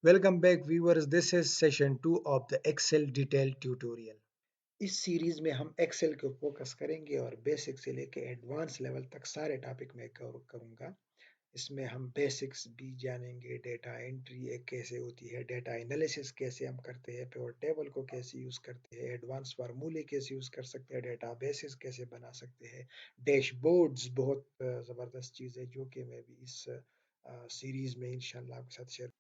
Welcome back viewers. This is session 2 of the Excel detailed tutorial. इस series में हम Excel को focus करेंगे और बेसिक से लेके एडवांस लेवल तक सारे टॉपिक में कवर करूंगा। इसमें हम बेसिक्स भी जानेंगे, डेटा एंट्री एक कैसे होती है, डेटा एनालिसिस कैसे हम करते हैं, पिवट टेबल को कैसे यूज करते हैं, एडवांस फार्मूले कैसे यूज कर सकते हैं, डेटा बेसिस कैसे बना सकते हैं, डैशबोर्ड्स बहुत जबरदस्त चीज है जो कि मैं भी इस सीरीज में इंशाल्लाह आपके साथ शेयर।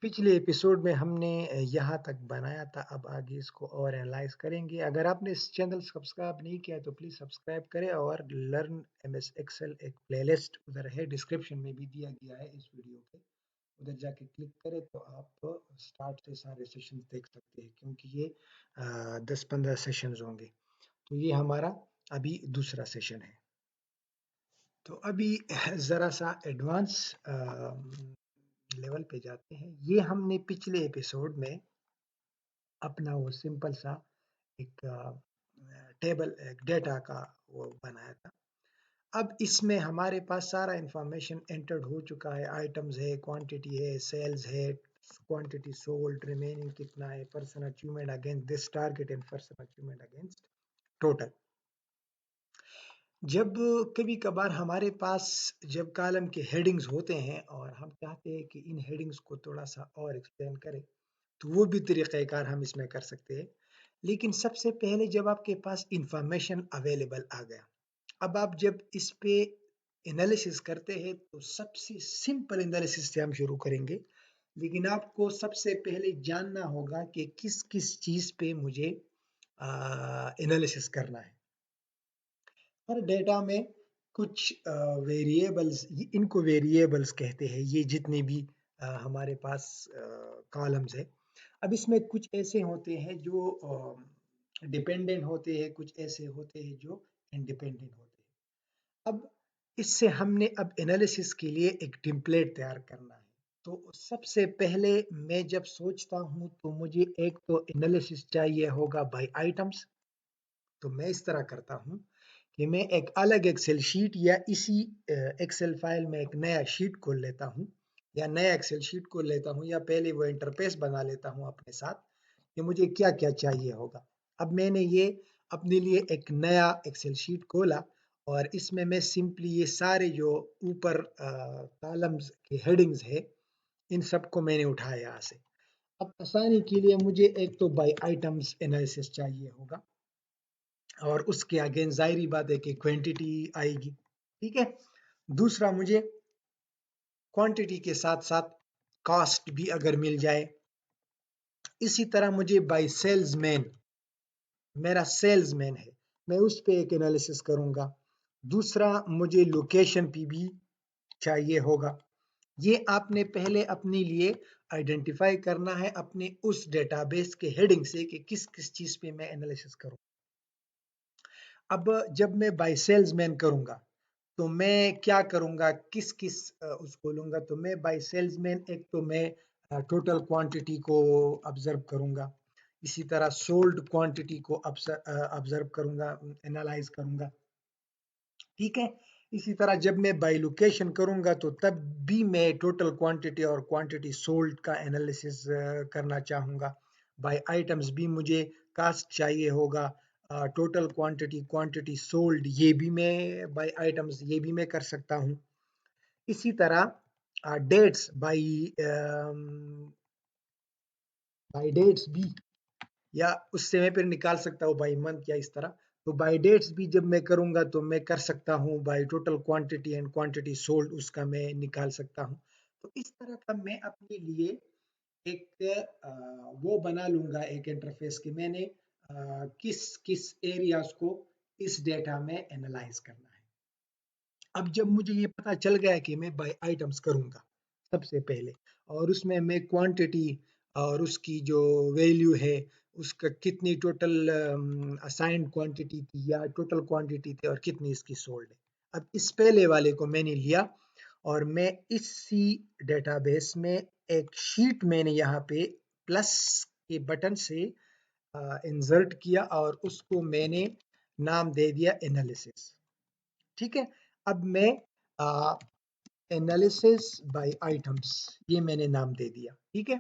पिछले एपिसोड में हमने यहाँ तक बनाया था, अब आगे इसको और एनालाइज करेंगे। अगर आपने इस चैनल सब्सक्राइब नहीं किया तो प्लीज़ सब्सक्राइब करें और लर्न एमएस एक्सेल एक प्लेलिस्ट उधर है, डिस्क्रिप्शन में भी दिया गया है इस वीडियो के, उधर जाके क्लिक करें तो आप स्टार्ट से सारे सेशंस देख सकते हैं, क्योंकि ये 10-15 सेशंस होंगे। तो ये हमारा अभी दूसरा सेशन है। तो अभी ज़रा सा एडवांस लेवल पे जाते हैं। ये हमने पिछले एपिसोड में अपना वो सिंपल सा एक टेबल, एक डेटा का वो बनाया था। अब इसमें हमारे पास सारा इंफॉर्मेशन एंटर्ड हो चुका है, आइटम्स है, क्वांटिटी है, सेल्स है, क्वांटिटी सोल्ड, रिमेनिंग कितना है, person achievement against this target and person achievement against total. जब कभी कभार हमारे पास जब कॉलम के हेडिंग्स होते हैं और हम चाहते हैं कि इन हेडिंग्स को थोड़ा सा और एक्सप्लेन करें, तो वो भी तरीक़ेकार हम इसमें कर सकते हैं। लेकिन सबसे पहले जब आपके पास इंफॉर्मेशन अवेलेबल आ गया, अब आप जब इस पे एनालिसिस करते हैं तो सबसे सिंपल एनालिसिस से हम शुरू करेंगे। लेकिन आपको सबसे पहले जानना होगा कि किस किस चीज़ पे मुझे एनालिसिस करना है। हर डेटा में कुछ वेरिएबल्स, इनको वेरिएबल्स कहते हैं, ये जितने भी हमारे पास कॉलम्स है। अब इसमें कुछ ऐसे होते हैं जो डिपेंडेंट होते हैं, कुछ ऐसे होते हैं जो इंडिपेंडेंट होते हैं। अब इससे हमने अब एनालिसिस के लिए एक टेम्पलेट तैयार करना है। तो सबसे पहले मैं जब सोचता हूँ तो मुझे एक तो एनालिसिस चाहिए होगा बाय आइटम्स। तो मैं इस तरह करता हूँ कि मैं एक अलग एक्सेल शीट या इसी एक्सेल फाइल में एक नया शीट खोल लेता हूँ, या नया एक्सेल शीट खोल लेता हूँ, या पहले वो इंटरफेस बना लेता हूँ अपने साथ कि मुझे क्या क्या चाहिए होगा। अब मैंने ये अपने लिए एक नया एक्सेल शीट खोला और इसमें मैं सिंपली ये सारे जो ऊपर कॉलम्स के हेडिंग्स है, इन सबको मैंने उठाया यहाँ से। अब आसानी के लिए मुझे एक तो बाय आइटम्स एनालिसिस चाहिए होगा और उसके अगेंस्ट ज़ाहिर बात है कि क्वांटिटी आएगी, ठीक है। दूसरा, मुझे क्वांटिटी के साथ साथ कॉस्ट भी अगर मिल जाए। इसी तरह मुझे बाय सेल्समैन, मेरा सेल्समैन है, मैं उस पे एक एनालिसिस करूंगा। दूसरा, मुझे लोकेशन पे भी चाहिए होगा। ये आपने पहले अपने लिए आइडेंटिफाई करना है अपने उस डेटाबेस के हेडिंग से कि किस किस चीज़ पे मैं एनालिसिस करूँ। अब जब मैं बाय सेल्समैन करूंगा तो मैं क्या करूंगा, किस किस उसको लूंगा, तो मैं बाय सेल्समैन एक तो मैं टोटल क्वांटिटी को ऑब्जर्व करूंगा, इसी तरह सोल्ड क्वांटिटी को ऑब्जर्व करूंगा, एनालाइज करूंगा, ठीक है। इसी तरह जब मैं बाय लोकेशन करूंगा तो तब भी मैं टोटल क्वांटिटी और क्वांटिटी सोल्ड का एनालिसिस करना चाहूंगा। बाय आइटम्स भी मुझे कास्ट चाहिए होगा, टोटल क्वांटिटी, क्वांटिटी सोल्ड, ये भी मैं बाय आइटम्स ये भी मैं कर सकता हूँ। इसी तरह डेट्स बाय बाय डेट्स भी, या उससे मैं फिर निकाल सकता हूँ बाय मंथ या इस तरह। तो बाय डेट्स भी जब मैं करूंगा तो मैं कर सकता हूँ bye total quantity and quantity sold, उसका मैं निकाल सकता हूँ। तो इस तरह का मैं अपने लिए एक वो बना लूंगा, एक इंटरफेस कि मैंने किस किस एरियाज को इस डेटा में एनालाइज करना है। अब जब मुझे ये पता चल गया कि मैं बाय आइटम्स करूंगा सबसे पहले, और उसमें मैं क्वांटिटी और उसकी जो वैल्यू है, उसका कितनी टोटल असाइंड क्वांटिटी थी या टोटल क्वांटिटी थी और कितनी इसकी सोल्ड है। अब इस पहले वाले को मैंने लिया और मैं इसी डेटाबेस में एक शीट मैंने यहाँ पे प्लस के बटन से इंसर्ट किया और उसको मैंने नाम दे दिया एनालिसिस, ठीक है। अब मैं एनालिसिस बाय आइटम्स, ये मैंने नाम दे दिया, ठीक है।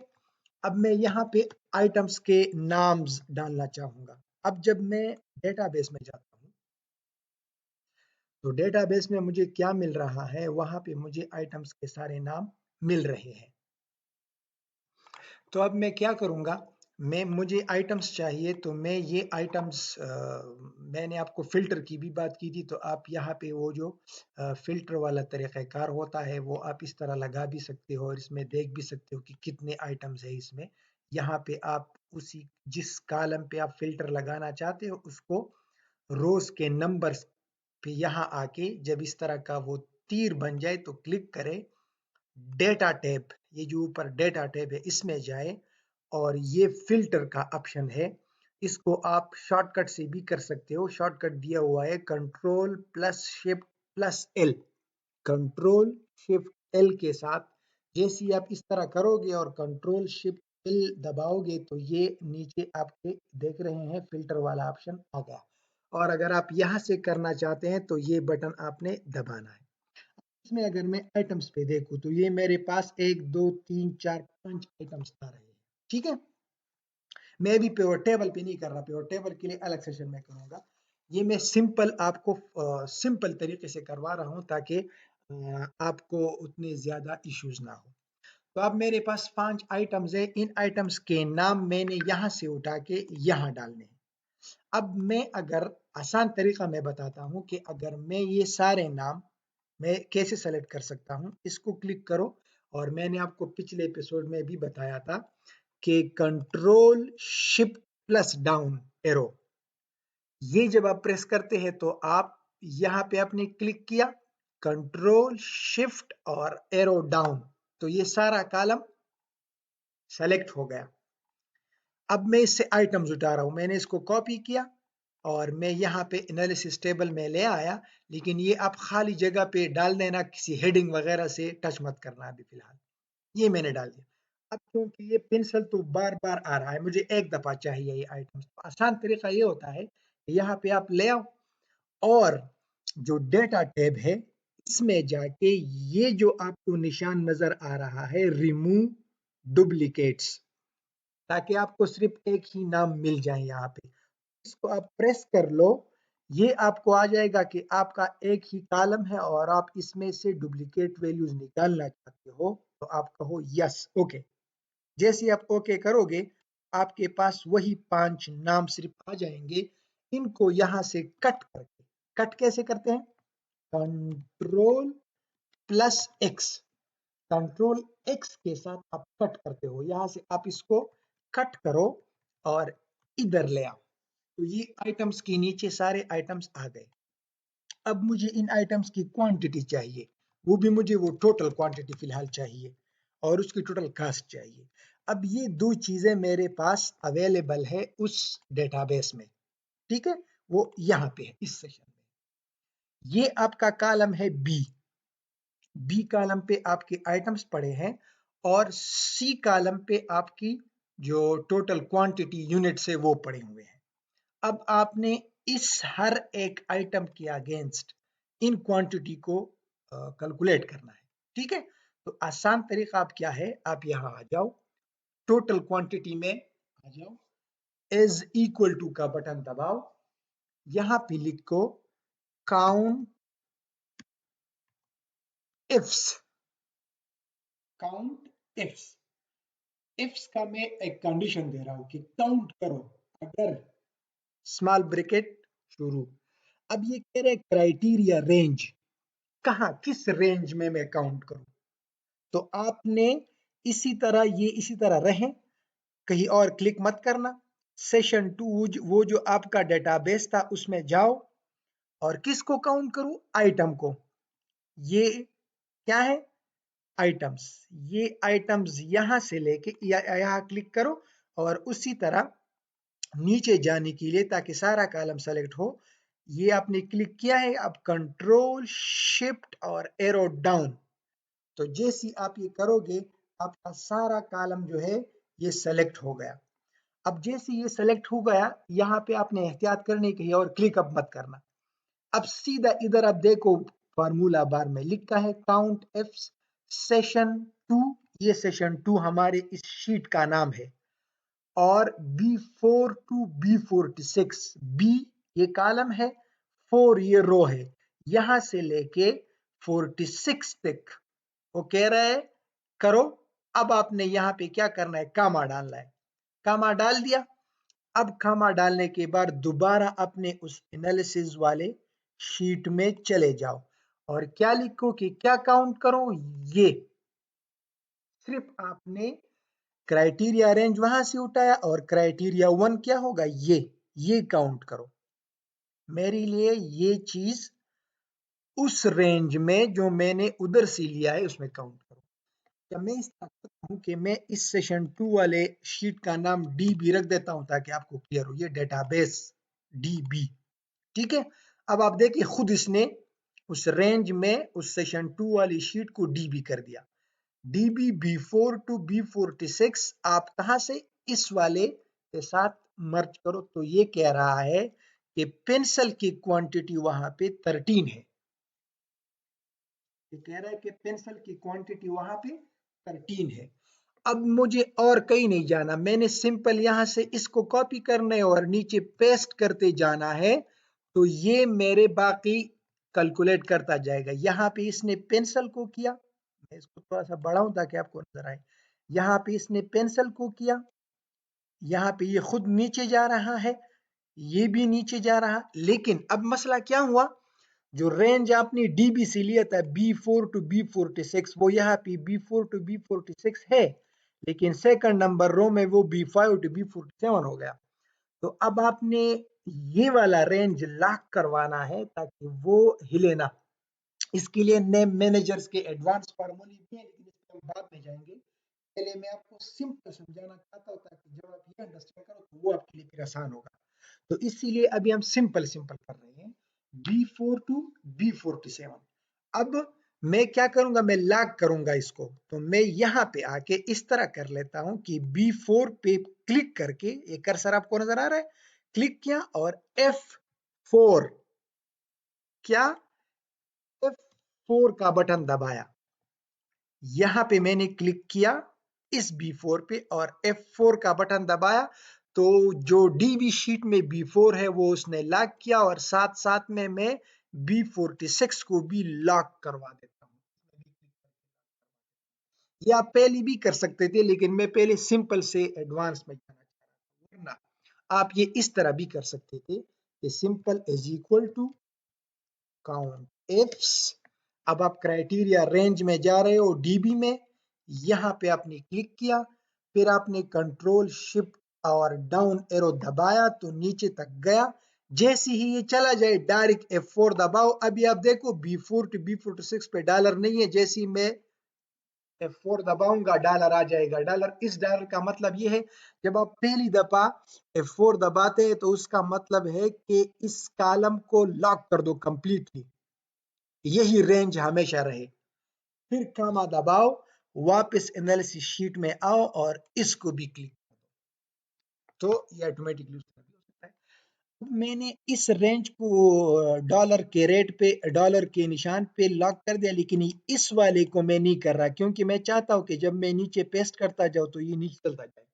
अब मैं यहाँ पे आइटम्स के नाम्स डालना चाहूंगा। अब जब मैं डेटाबेस में जाता हूँ तो डेटाबेस में मुझे क्या मिल रहा है, वहां पे मुझे आइटम्स के सारे नाम मिल रहे हैं। तो अब मैं क्या करूंगा, मैं मुझे आइटम्स चाहिए तो मैं ये आइटम्स मैंने आपको फिल्टर की भी बात की थी, तो आप यहाँ पे वो जो फिल्टर वाला तरीक़ाकार होता है वो आप इस तरह लगा भी सकते हो और इसमें देख भी सकते हो कि कितने आइटम्स है इसमें। यहाँ पे आप उसी जिस कॉलम पे आप फिल्टर लगाना चाहते हो उसको रोज के नंबर्स पे यहाँ आके जब इस तरह का वो तीर बन जाए तो क्लिक करें, डेटा टैब, ये जो ऊपर डेटा टैब है इसमें जाए और ये फिल्टर का ऑप्शन है, इसको आप शॉर्टकट से भी कर सकते हो। शॉर्टकट दिया हुआ है control plus shift plus L. Control shift L के साथ जैसे ही आप इस तरह करोगे और कंट्रोल शिफ्ट एल दबाओगे तो ये नीचे आपके देख रहे हैं फिल्टर वाला ऑप्शन आ गया। और अगर आप यहाँ से करना चाहते हैं तो ये बटन आपने दबाना है। इसमें अगर मैं आइटम्स पे देखूं तो ये मेरे पास 1 2 3 4 5 आइटम्स आ रहे हैं। ठीक है, मैं भी पिवट टेबल पे नहीं कर रहा, पिवट टेबल के लिए अलग सेशन में करूंगा। ये मैं सिंपल आपको सिंपल तरीके से करवा रहा हूं ताकि आपको उतने ज्यादा इश्यूज ना हो। तो अब मेरे पास 5 आइटम्स है, इन आइटम्स के नाम मैंने यहाँ से उठा के यहाँ डालने हैं। अब मैं अगर आसान तरीका मैं बताता हूँ कि अगर मैं ये सारे नाम मैं कैसे सेलेक्ट कर सकता हूँ। इसको क्लिक करो और मैंने आपको पिछले एपिसोड में भी बताया था कि control shift plus down arrow, ये जब आप प्रेस करते हैं तो आप यहाँ पे आपने क्लिक किया कंट्रोल शिफ्ट और एरो डाउन, तो ये सारा कॉलम सेलेक्ट हो गया। अब मैं इससे आइटम्स उठा रहा हूँ, मैंने इसको कॉपी किया और मैं यहाँ पे एनालिसिस टेबल में ले आया, लेकिन ये आप खाली जगह पे डाल देना, किसी हेडिंग वगैरह से टच मत करना अभी फिलहाल। ये मैंने डाल दिया। अब क्योंकि ये पेंसिल तो बार बार आ रहा है, मुझे एक दफा चाहिए ये आइटम्स, तो आसान तरीका ये होता है यहाँ पे आप ले आओ और जो डेटा टैब है इसमें जाके ये जो आपको निशान नजर आ रहा है रिमूव डुप्लीकेट्स, ताकि आपको सिर्फ एक ही नाम मिल जाए यहाँ पे, इसको आप प्रेस कर लो। ये आपको आ जाएगा कि आपका एक ही कॉलम है और आप इसमें से डुप्लीकेट वैल्यूज निकालना चाहते हो, तो आप कहो यस ओके। जैसे आप ओके करोगे आपके पास वही 5 नाम सिर्फ आ जाएंगे। इनको यहाँ से कट करके, कट कैसे करते हैं, control plus x, control x के साथ आप कट करते हो, यहाँ से आप इसको कट करो और इधर ले आओ, तो ये आइटम्स के नीचे सारे आइटम्स आ गए। अब मुझे इन आइटम्स की क्वांटिटी चाहिए, वो भी मुझे वो टोटल क्वांटिटी फिलहाल चाहिए और उसकी टोटल कास्ट चाहिए। अब ये दो चीजें मेरे पास अवेलेबल है उस डेटाबेस में। ठीक है, वो यहाँ पे है इस सेशन में। ये आपका कॉलम है बी, बी कॉलम पे आपके आइटम्स पड़े हैं और सी कॉलम पे आपकी जो टोटल क्वांटिटी यूनिट्स है वो पड़े हुए हैं। अब आपने इस हर एक आइटम के अगेंस्ट इन क्वांटिटी को कैलकुलेट करना है। ठीक है, तो आसान तरीका आप क्या है, आप यहाँ आ जाओ, टोटल क्वांटिटी में आ जाओ, इज इक्वल टू का बटन दबाओ, यहाँ पे लिखो count ifs, count ifs, ifs का मैं एक कंडीशन दे रहा हूं कि काउंट करो अगर स्मॉल ब्रैकेट शुरू। अब ये कह रहे क्राइटेरिया रेंज, कहाँ किस रेंज में मैं काउंट करूं, तो आपने इसी तरह ये इसी तरह रहे, कहीं और क्लिक मत करना। सेशन 2 वो जो आपका डेटाबेस था उसमें जाओ और किसको काउंट करूं, आइटम को। ये क्या है, आइटम्स, ये आइटम्स यहां से लेके यहाँ क्लिक करो और उसी तरह नीचे जाने के लिए ताकि सारा कॉलम सेलेक्ट हो, ये आपने क्लिक किया है, अब कंट्रोल शिफ्ट और एरो डाउन, तो जैसे आप ये करोगे आपका सारा कॉलम जो है ये सेलेक्ट हो गया। अब जैसे ये सेलेक्ट हो गया यहाँ पे आपने एहतियात करने की और क्लिक अप मत करना। अब सीधा इधर आप देखो फार्मूला बार में लिखा है काउंट एफ सेशन 2, ये सेशन 2 हमारे इस शीट का नाम है, और B4 टू B46, B ये कॉलम है, 4 ये रो है, यहां से लेके 46 तक वो कह रहा है करो। अब आपने यहाँ पे क्या करना है, कामा डालना है। कामा डाल दिया। अब कामा डालने के बाद दोबारा अपने उस एनालिसिस वाले शीट में चले जाओ और क्या लिखो कि क्या काउंट करो, ये सिर्फ आपने क्राइटेरिया रेंज वहां से उठाया और क्राइटेरिया 1 क्या होगा, ये काउंट करो। मेरे लिए ये चीज उस रेंज में जो मैंने उधर से लिया है उसमें काउंट करो। क्या मैं इस तरह करता हूं कि मैं इस सेशन 2 वाले शीट का नाम डीबी रख देता हूं ताकि आपको क्लियर हो, ये डेटाबेस डीबी, ठीक है। अब आप देखिए खुद इसने उस रेंज में उस सेशन 2 वाली शीट को डीबी कर दिया। डीबी B4 टू B46 आप कहां से इस वाले के साथ मर्ज करो, तो ये कह रहा है कि पेंसिल की क्वांटिटी वहां पे 13 है। ये कह रहा है कि पेंसिल की क्वांटिटी वहां पे 13 है। अब मुझे और कहीं नहीं जाना, मैंने सिंपल यहां से इसको कॉपी करना है और नीचे पेस्ट करते जाना है, तो ये मेरे बाकी कैलकुलेट करता जाएगा। यहाँ पे इसने पेंसिल को किया, मैं इसको थोड़ा सा बढ़ाऊं ताकि आपको नजर आए। यहाँ पे इसने पेंसिल को किया, यहाँ पे ये खुद नीचे जा रहा है, ये भी नीचे जा रहा, लेकिन अब मसला क्या हुआ, जो रेंज आपने डीबी से लिया था B4 टू B46 वो यहाँ पे B4 टू B46 है, लेकिन सेकंड नंबर रो में वो B5 टू B47 हो गया। तो अब आपने ये वाला रेंज लॉक करवाना है ताकि वो हिले ना। इसके लिए नेम मैनेजर्स के एडवांस फार्मूले भी हैं, लेकिन इस पर हम बाद में जाएंगे। पहले मैं आपको सिंपल समझाना चाहता हूँ ताकि जब आप ये अंडरस्टैंड करो तो वो आपके लिए फिर आसान होगा। तो इसीलिए अभी हम सिंपल कर रहे हैं, B4 टू B47। अब मैं क्या करूंगा, मैं लॉक करूंगा इसको, तो मैं यहाँ पे आके इस तरह कर लेता हूं कि B4 पे क्लिक करके, ये कर्सर आपको नजर आ रहा है, क्लिक किया और F4 क्या, F4 का बटन दबाया। यहां पे मैंने क्लिक किया इस B4 पे और F4 का बटन दबाया, तो जो डीबी शीट में B4 है वो उसने लॉक किया और साथ साथ में मैं B46 को भी लॉक करवा देता हूं। ये आप पहले भी कर सकते थे, लेकिन मैं पहले सिंपल से एडवांस में जाना चाह रहा था, वरना आप ये इस तरह भी कर सकते थे कि simple is equal to count ifs. अब आप क्राइटेरिया रेंज में जा रहे हो डीबी में, यहाँ पे आपने क्लिक किया, फिर आपने कंट्रोल शिफ्ट और डाउन एरो दबाया तो नीचे तक गया। जैसे ही ये चला जाए डायरेक्ट F4 दबाओ। अभी आप देखो B4 टू B46 पे डॉलर नहीं है, जैसे ही मैं F4 दबाऊंगा डॉलर आ जाएगा। डॉलर, इस डॉलर का मतलब ये है, जब आप पहली दफा F4 दबाते हैं तो उसका मतलब है कि इस कॉलम को लॉक कर दो कंप्लीटली, यही रेंज हमेशा रहे। फिर कामा दबाओ, वापस एनालिसिस शीट में आओ और इसको भी क्लिक करो, तो ये ऑटोमेटिकली हो सकता है। अब मैंने इस रेंज को डॉलर के रेट पे, डॉलर के निशान पे लॉक कर दिया, लेकिन इस वाले को मैं नहीं कर रहा क्योंकि मैं चाहता हूं कि जब मैं नीचे पेस्ट करता जाऊं तो ये नीचे चलता जाए।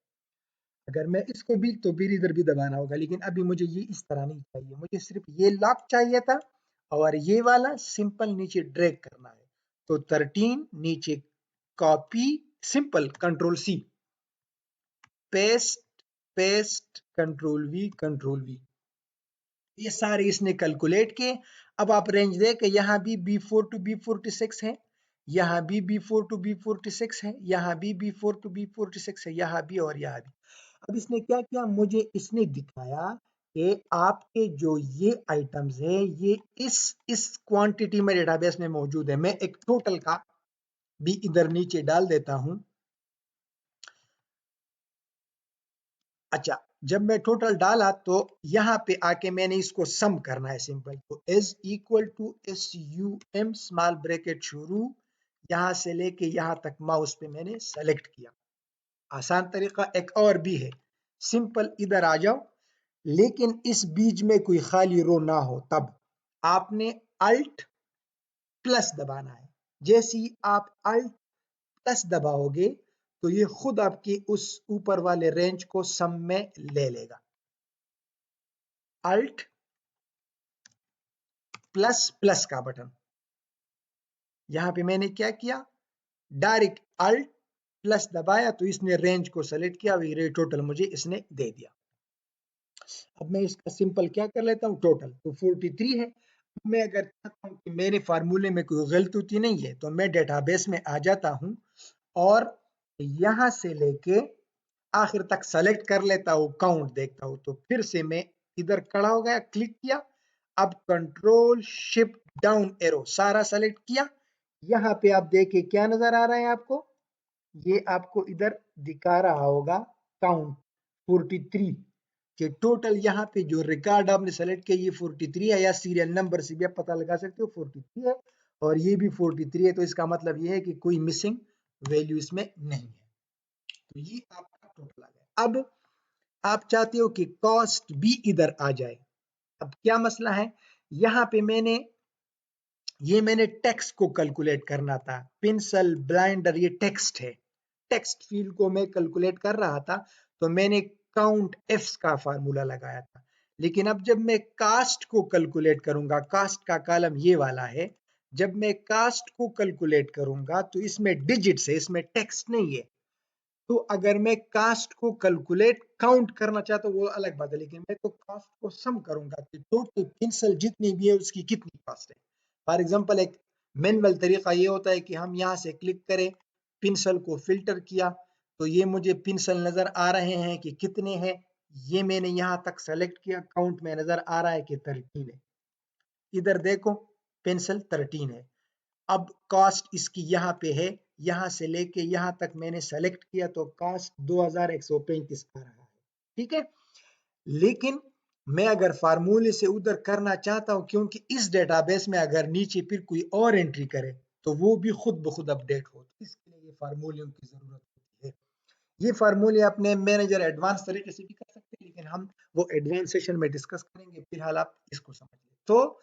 अगर मैं इसको भी, तो फिर इधर भी दबाना होगा, लेकिन अभी मुझे ये इस तरह नहीं चाहिए, मुझे सिर्फ ये लॉक चाहिए था और ये वाला सिंपल नीचे ड्रैग करना है। तो 13 नीचे copy, simple control C, paste, paste, control V, ये सारे इसने कैलकुलेट किए। अब आप रेंज देख, यहाँ भी B4 टू B46 है, यहाँ भी B4 टू B46 है, यहाँ भी B4 टू B46 है, यहाँ भी और यहाँ भी। अब इसने क्या किया, मुझे इसने दिखाया कि आपके जो ये आइटम्स है ये इस क्वांटिटी में डेटाबेस में मौजूद है। मैं एक टोटल का भी इधर नीचे डाल देता हूं। अच्छा, जब मैं टोटल डाला तो यहाँ पे आके मैंने इसको सम करना है सिंपल, तो is equal to SUM small bracket शुरू, यहाँ से लेके यहाँ तक माउस पे मैंने सेलेक्ट किया। आसान तरीका एक और भी है, सिंपल इधर आ जाओ, लेकिन इस बीच में कोई खाली रो ना हो, तब आपने अल्ट प्लस दबाना है। जैसे ही आप अल्ट प्लस दबाओगे तो ये खुद आपकी उस ऊपर वाले रेंज को सम में ले लेगा। अल्ट प्लस प्लस का बटन, यहां पे मैंने क्या किया, डायरेक्ट अल्ट प्लस दबाया तो इसने रेंज को सेलेक्ट किया, ये टोटल मुझे इसने दे दिया। अब मैं इसका सिंपल क्या कर लेता हूँ, टोटल तो 43 है। मैं अगर चाहता हूँ कि मेरे फार्मूले में कोई गलती नहीं है तो मैं डेटाबेस में आ जाता हूँ और यहां से लेके आखिर तक सेलेक्ट कर लेता हूँ, काउंट देखता हूँ। तो फिर से मैं इधर खड़ा हो गया, क्लिक किया, अब कंट्रोल शिफ्ट डाउन एरो सारा सेलेक्ट किया। यहाँ पे आप देखिए क्या नजर आ रहा है आपको, ये आपको इधर दिखा रहा होगा काउंट 43 के टोटल। यहाँ पे जो रिकॉर्ड आपने सेलेक्ट किया ये 43 है, या सीरियल नंबर से भी आप पता लगा सकते हो 43 है, और ये भी 43 है। तो इसका मतलब ये है कि कोई मिसिंग वैल्यू इसमें नहीं है। तो ये आपका टोटल आ गया। अब आप चाहते हो कि कॉस्ट भी इधर आ जाए। अब क्या मसला है, यहाँ पे मैंने टेक्स्ट को कैलकुलेट करना था, पेंसिल ब्लाइंडर ये टेक्स्ट है, टेक्स्ट फील्ड को मैं कैलकुलेट कर रहा था, तो मैंने काउंट एफ का फार्मूला लगाया था। लेकिन अब जब मैं कास्ट को कैलकुलेट करूंगा, कास्ट का कॉलम ये वाला है, जब मैं कास्ट को कैलकुलेट करूंगा तो इसमें डिजिट्स है, इसमें टेक्स्ट नहीं है। तो अगर मैं कास्ट को कैलकुलेट काउंट करना चाहता हूँ वो अलग बात है, लेकिन मैं तो कास्ट को सम करूंगा कि टोटल पेंसिल जितनी भी है उसकी कितनी कास्ट है। फॉर एग्जांपल एक मैनुअल तरीका ये होता है कि हम यहाँ से क्लिक करें, पेंसिल को फिल्टर किया तो ये मुझे पेंसिल नजर आ रहे हैं कि कितने हैं, ये मैंने यहाँ तक सेलेक्ट किया, काउंट में नजर आ रहा है कि 13 है। इधर देखो पेंसिल 13 है। अब कॉस्ट इसकी यहाँ पे है, यहाँ से लेके यहाँ तक मैंने सेलेक्ट किया तो कॉस्ट 2135 आ रहा है, ठीक है। लेकिन मैं अगर फार्मूले से उधर करना चाहता हूं, क्योंकि इस डेटाबेस में अगर नीचे फिर कोई और एंट्री करे तो वो भी खुद ब खुद अपडेट हो, तो इसके लिए ये फार्मूलियों की जरूरत होती है। ये फार्मूले अपने मैनेजर एडवांस तरीके से भी कर सकते हैं, लेकिन हम वो एडवांस सेशन में डिस्कस करेंगे, फिलहाल आप इसको समझिए। तो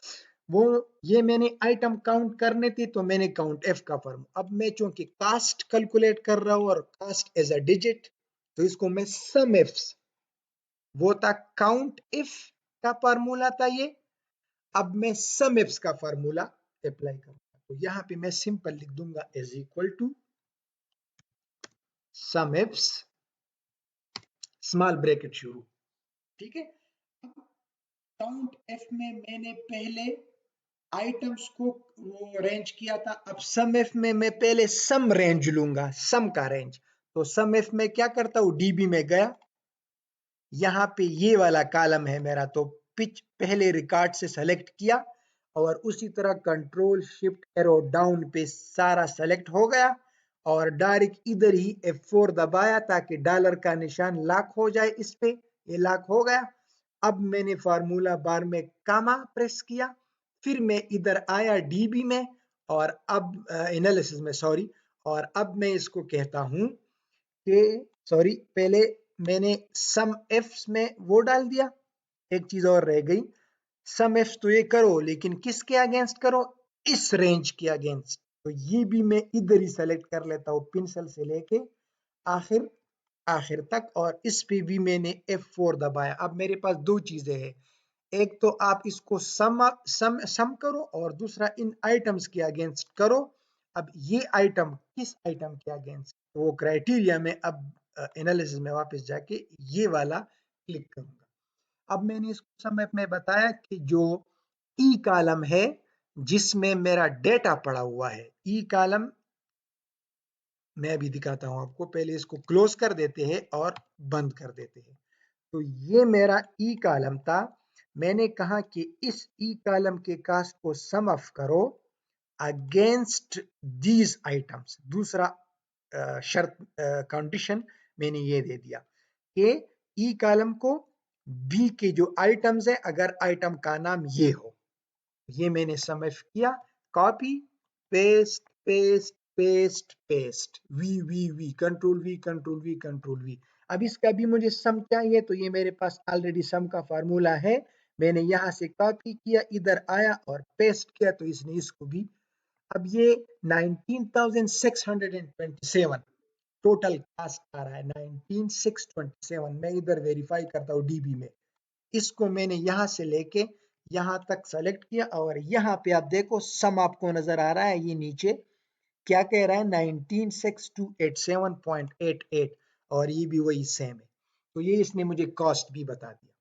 वो ये मैंने आइटम काउंट करने थे तो मैंने काउंट एफ का फॉर्म, अब मैं चूंकि कास्ट कैलकुलेट कर रहा हूं और कास्ट एज अ डिजिट, तो इसको मैं सम एफ्स, वो था काउंट इफ का फार्मूला था ये, अब मैं सम एफ्स का फार्मूला अप्लाई करूंगा। तो यहां पे मैं सिंपल लिख दूंगा is equal to sum ifs small bracket शुरू, ठीक है। काउंट एफ में मैंने पहले आइटम्स को वो रेंज किया था, अब सम एफ में मैं पहले सम रेंज लूंगा, सम का रेंज। तो सम एफ में क्या करता हूं, डीबी में गया, यहाँ पे ये वाला कॉलम है मेरा, तो पिच पहले रिकॉर्ड से सेलेक्ट किया और उसी तरह कंट्रोल शिफ्ट एरो डाउन पे सारा सेलेक्ट हो गया और डायरेक्ट इधर ही F4 दबाया ताकि डॉलर का निशान लॉक हो जाए इस पे, ये लॉक हो गया। अब मैंने फार्मूला बार में कामा प्रेस किया, फिर मैं इधर आया डीबी में और अब एनालिसिस में, सॉरी, और अब मैं इसको कहता हूं कि सॉरी, पहले मैंने सम एफ्स में वो डाल दिया, एक चीज और रह गई, सम एफ्स तो ये करो लेकिन किसके अगेंस्ट करो, इस रेंज के अगेंस्ट। तो ये भी मैं इधर ही सेलेक्ट कर लेता हूँ पेंसिल से लेके आखिर आखिर तक, और इस पे भी मैंने F4 दबाया। अब मेरे पास दो चीजें हैं, एक तो आप इसको सम करो और दूसरा इन आइटम्स के अगेंस्ट करो। अब ये आइटम किस आइटम के अगेंस्ट, वो क्राइटेरिया में अब एनालिसिस में वापस जाके ये वाला क्लिक करूंगा। अब मैंने इसको समय में बताया कि जो ई कॉलम है जिसमें मेरा डेटा पड़ा हुआ है, ई कॉलम मैं अभी दिखाता हूं आपको, पहले इसको क्लोज कर देते हैं और बंद कर देते हैं। तो ये मेरा ई कॉलम था, मैंने कहा कि इस ई कॉलम के कास्ट को सम ऑफ करो अगेंस्ट दीज आइटम्स। दूसरा शर्त कंडीशन मैंने ये दे दिया कि ई कॉलम को बी के जो आइटम्स है अगर आइटम का नाम ये हो, ये मैंने सम ऑफ किया, copy paste paste paste paste, V control V control V control V. अब इसका भी मुझे सम चाहिए, तो ये मेरे पास ऑलरेडी सम का फार्मूला है, मैंने यहां से कॉपी किया, इधर आया और पेस्ट किया, तो इसने इसको भी अब ये 19,627 टोटल कास्ट आ रहा है, 19,627। मैं इधर वेरीफाई करता हूँ डीबी में। इसको मैंने यहाँ से लेके यहाँ तक सेलेक्ट किया और यहाँ पे आप देखो सम आपको नजर आ रहा है, ये नीचे क्या कह रहा है 19,6287.88 और ये भी वही सेम है। तो ये इसने मुझे कॉस्ट भी बता दिया।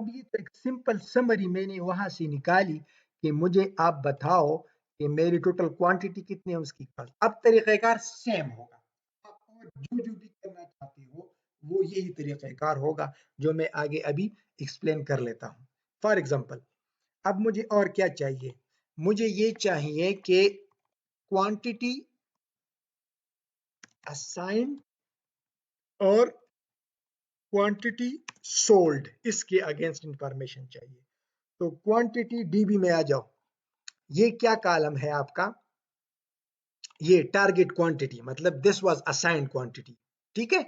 अब ये तो एक सिंपल समरी मैंने वहां से निकाली कि मुझे आप बताओ कि मेरी टोटल क्वांटिटी कितनी है, उसकी कॉस्ट। अब तरीक़ेकार सेम होगा, आप और जो भी करना चाहते हो वो यही तरीक़ेकार होगा जो मैं आगे अभी एक्सप्लेन कर लेता हूँ। फॉर एग्जाम्पल अब मुझे और क्या चाहिए, मुझे ये चाहिए कि क्वांटिटी असाइंड और क्वांटिटी सोल्ड, इसके अगेंस्ट इंफॉर्मेशन चाहिए। तो क्वांटिटी डीबी में आ जाओ, ये क्या कॉलम है आपका, ये टारगेट क्वांटिटी, मतलब दिस वाज असाइंड क्वांटिटी। ठीक है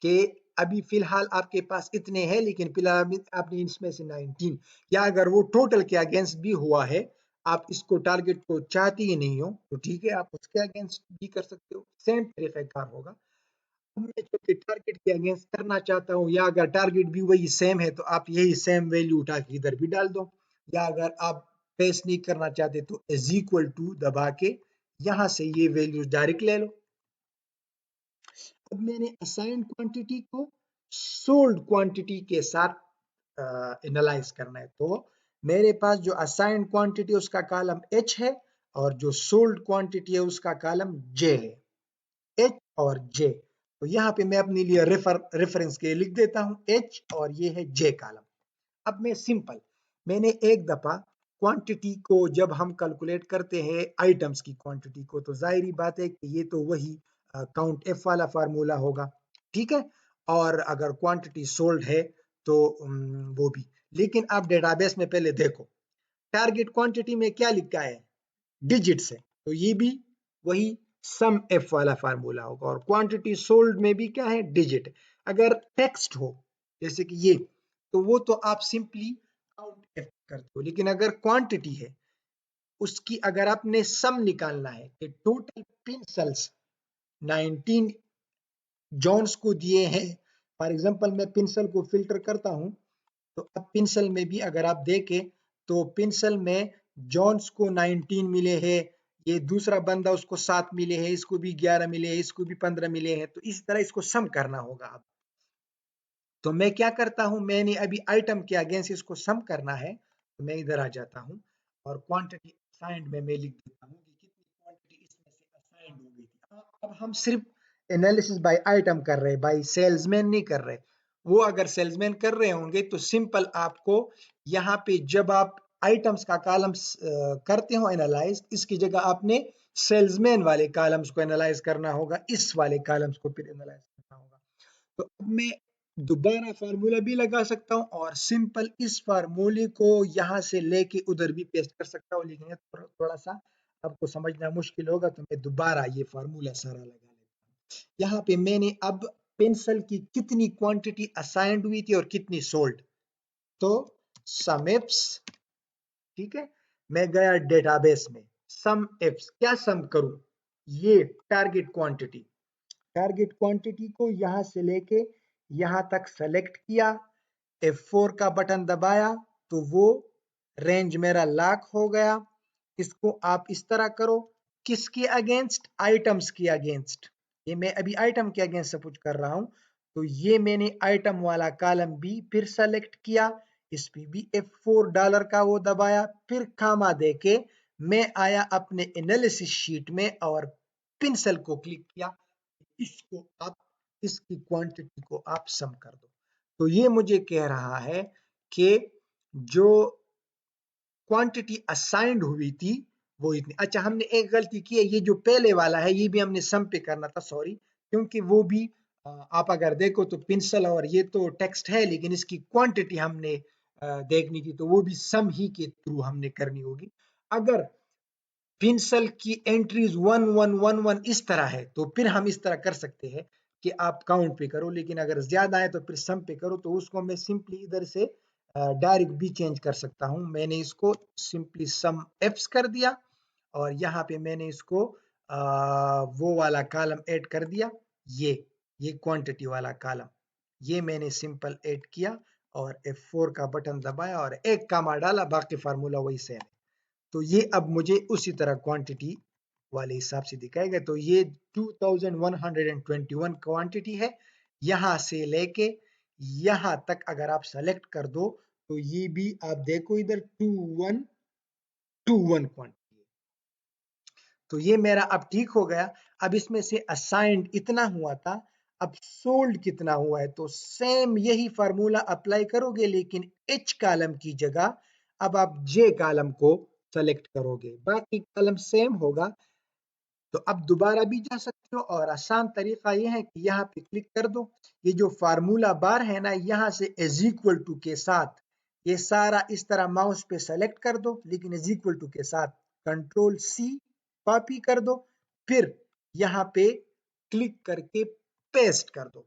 कि अभी फिलहाल आपके पास इतने हैं, लेकिन फिलहाल आपने इसमें से 19, या अगर वो टोटल के अगेंस्ट भी हुआ है, आप इसको टारगेट को चाहते ही नहीं हो तो ठीक है, आप उसके अगेंस्ट भी कर सकते हो, सेम तरीक़ेकार होगा। मैं जो कि टारगेट के अगेंस्ट करना चाहता हूँ, या अगर टारगेट भी वही सेम है तो आप यही सेम वैल्यू उठा के इधर भी डाल दो, या अगर आप पेस्ट नहीं करना चाहते तो इज इक्वल टू दबा के यहां से ये वैल्यू डायरेक्ट ले लो। अब मैंने असाइंड क्वांटिटी को सोल्ड क्वांटिटी के साथ एनालाइज करना है, तो मेरे पास जो असाइंड क्वांटिटी उसका कॉलम एच है और जो सोल्ड क्वांटिटी है उसका कॉलम जे है, एच और जे। तो यहाँ पे मैं अपने लिए रेफरेंस के लिख देता हूँ एच और ये है जे कॉलम। अब मैं सिंपल, मैंने एक दफा क्वांटिटी को जब हम कैलकुलेट करते हैं आइटम्स की क्वांटिटी को, तो जाहिर बात है कि ये तो वही काउंट एफ वाला फार्मूला होगा। ठीक है, और अगर क्वांटिटी सोल्ड है तो वो भी। लेकिन आप डेटाबेस में पहले देखो टारगेट क्वांटिटी में क्या लिखा है, डिजिट्स है, तो ये भी वही सम एफ वाला फार्मूला होगा। और क्वांटिटी सोल्ड में भी क्या है, डिजिट। अगर टेक्स्ट हो जैसे कि ये, तो वो तो आप सिंपली काउंट एफ करते हो, लेकिन अगर क्वांटिटी है उसकी अगर आपने सम निकालना है कि टोटल पिंसल्स 19 जॉन्स को दिए हैं। फॉर एग्जांपल मैं पिंसल को फिल्टर करता हूं, तो अब पिंसल में भी अगर आप देखें तो पिंसल में जॉन्स को 19 मिले हैं, ये दूसरा बंदा उसको 7 मिले हैं, इसको भी 11 मिले हैं, इसको भी 15 मिले हैं, तो इस तरह इसको सम करना होगा। अब तो मैं क्या करता हूं, मैंने अभी आइटम के अगेंस्ट इसको सम करना है, तो मैं इधर आ जाता हूं और क्वांटिटी असाइंड में मैं लिख देता हूं कि कितनी क्वांटिटी इसमें से असाइंड हो गई थी। अब हम सिर्फ एनालिसिस बाय आइटम कर रहे हैं, बाय सेल्समैन नहीं कर रहे। वो अगर सेल्समैन कर रहे होंगे तो सिंपल आपको यहाँ पे जब आप आइटम्स का कॉलम्स करते हो एनालाइज, इसकी जगह आपने सेल्समैन वाले कॉलम्स को एनालाइज करना होगा, इस वाले कॉलम्स को फिर एनालाइज करना होगा। तो अब मैं दोबारा फार्मूला भी लगा सकता हूँ और सिंपल इस फार्मूले को यहाँ से लेके उधर भी पेस्ट कर सकता हूँ, लेकिन ये थोड़ा सा आपको समझना मुश्किल होगा, तो मैं दोबारा ये फार्मूला सारा लगा लेता हूँ। यहाँ पे मैंने अब पेंसिल की कितनी क्वांटिटी असाइंड हुई थी और कितनी सोल्ड, तो सम एफ्स, ठीक है, मैं गया डेटाबेस में, सम एफ्स क्या सम करूं, ये टारगेट क्वांटिटी को यहां से लेके यहां तक सेलेक्ट किया, F4 का बटन दबाया तो वो रेंज मेरा लॉक हो गया। इसको आप इस तरह करो, किसके अगेंस्ट, आइटम्स के अगेंस्ट। ये मैं अभी आइटम के अगेंस्ट से कुछ कर रहा हूं, तो ये मैंने आइटम वाला कॉलम भी फिर सेलेक्ट किया, इस पे भी F4 डॉलर का वो दबाया, फिर कामा देके मैं आया अपने एनालिसिस शीट में और पेंसिल को क्लिक किया, इसको आप इसकी क्वांटिटी को आप सम कर दो। तो ये मुझे कह रहा है कि जो क्वांटिटी असाइंड हुई थी वो इतनी। अच्छा, हमने एक गलती की है, ये जो पहले वाला है ये भी हमने सम पे करना था, सॉरी, क्योंकि वो भी आप अगर देखो तो पिंसल और ये तो टेक्स्ट है, लेकिन इसकी क्वांटिटी हमने देखनी थी, तो वो भी सम ही के थ्रू हमने करनी होगी। अगर पिंसल की एंट्रीज 1111 इस तरह है तो फिर हम इस तरह कर सकते हैं कि आप काउंट पे करो, लेकिन अगर ज्यादा है तो फिर सम पे करो, तो उसको मैं सिंपली इधर से डायरेक्ट भी चेंज कर सकता हूं। मैंने इसको सिंपली सम एफ्स कर दिया और यहाँ पे मैंने इसको वो वाला कॉलम ऐड कर दिया, ये क्वांटिटी वाला कॉलम, ये मैंने सिंपल ऐड किया और F4 का बटन दबाया और एक कॉमा डाला, बाकी फार्मूला वही सेम है। तो ये अब मुझे उसी तरह क्वांटिटी वाले हिसाब से दिखाएगा। तो ये 2121 क्वांटिटी है, यहां से लेके यहां तक अगर आप सेलेक्ट कर दो तो ये भी आप देखो इधर 2121 क्वांटिटी। तो ये मेरा अब ठीक हो गया। अब इसमें से असाइंड इतना हुआ था, अब सोल्ड कितना हुआ है, तो सेम यही फार्मूला अप्लाई करोगे, लेकिन एच कॉलम की जगह अब आप जे कॉलम को सेलेक्ट करोगे, बाकी कॉलम सेम होगा। तो अब दोबारा भी जा सकते हो और आसान तरीका ये है कि यहाँ पे क्लिक कर दो, ये जो फार्मूला बार है ना, यहाँ से इज इक्वल टू के साथ ये सारा इस तरह माउस पे सेलेक्ट कर दो, लेकिन इज इक्वल टू के साथ कंट्रोल सी कॉपी कर दो, फिर यहाँ पे क्लिक करके पेस्ट कर दो।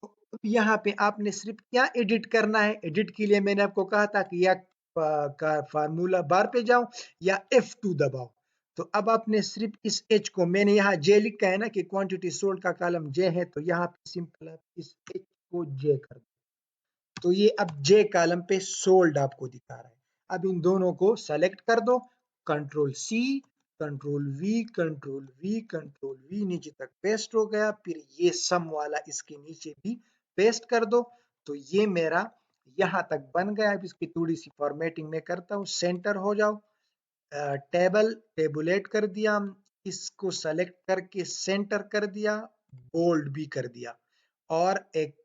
तो यहाँ पे आपने सिर्फ क्या एडिट करना है, एडिट के लिए मैंने आपको कहा था कि या का फार्मूला बार पे जाओ या F2 दबाओ। तो अब आपने सिर्फ इस एच को, मैंने यहाँ जे लिखा है ना कि क्वांटिटी सोल्ड का कॉलम जे है, तो यहाँ पे सिंपल आप इस एच को जे कर दो, तो ये अब जे कॉलम पे सोल्ड आपको दिखा रहा है। अब इन दोनों को सेलेक्ट कर दो, control C, control V, control V, control V, नीचे तक पेस्ट हो गया। फिर ये सम वाला इसके नीचे भी पेस्ट कर दो। तो ये मेरा यहां तक बन गया। अब इसकी थोड़ी सी फॉर्मेटिंग में करता हूँ, सेंटर हो जाओ, टेबुलेट कर दिया, इसको सेलेक्ट करके सेंटर कर दिया, बोल्ड भी कर दिया और एक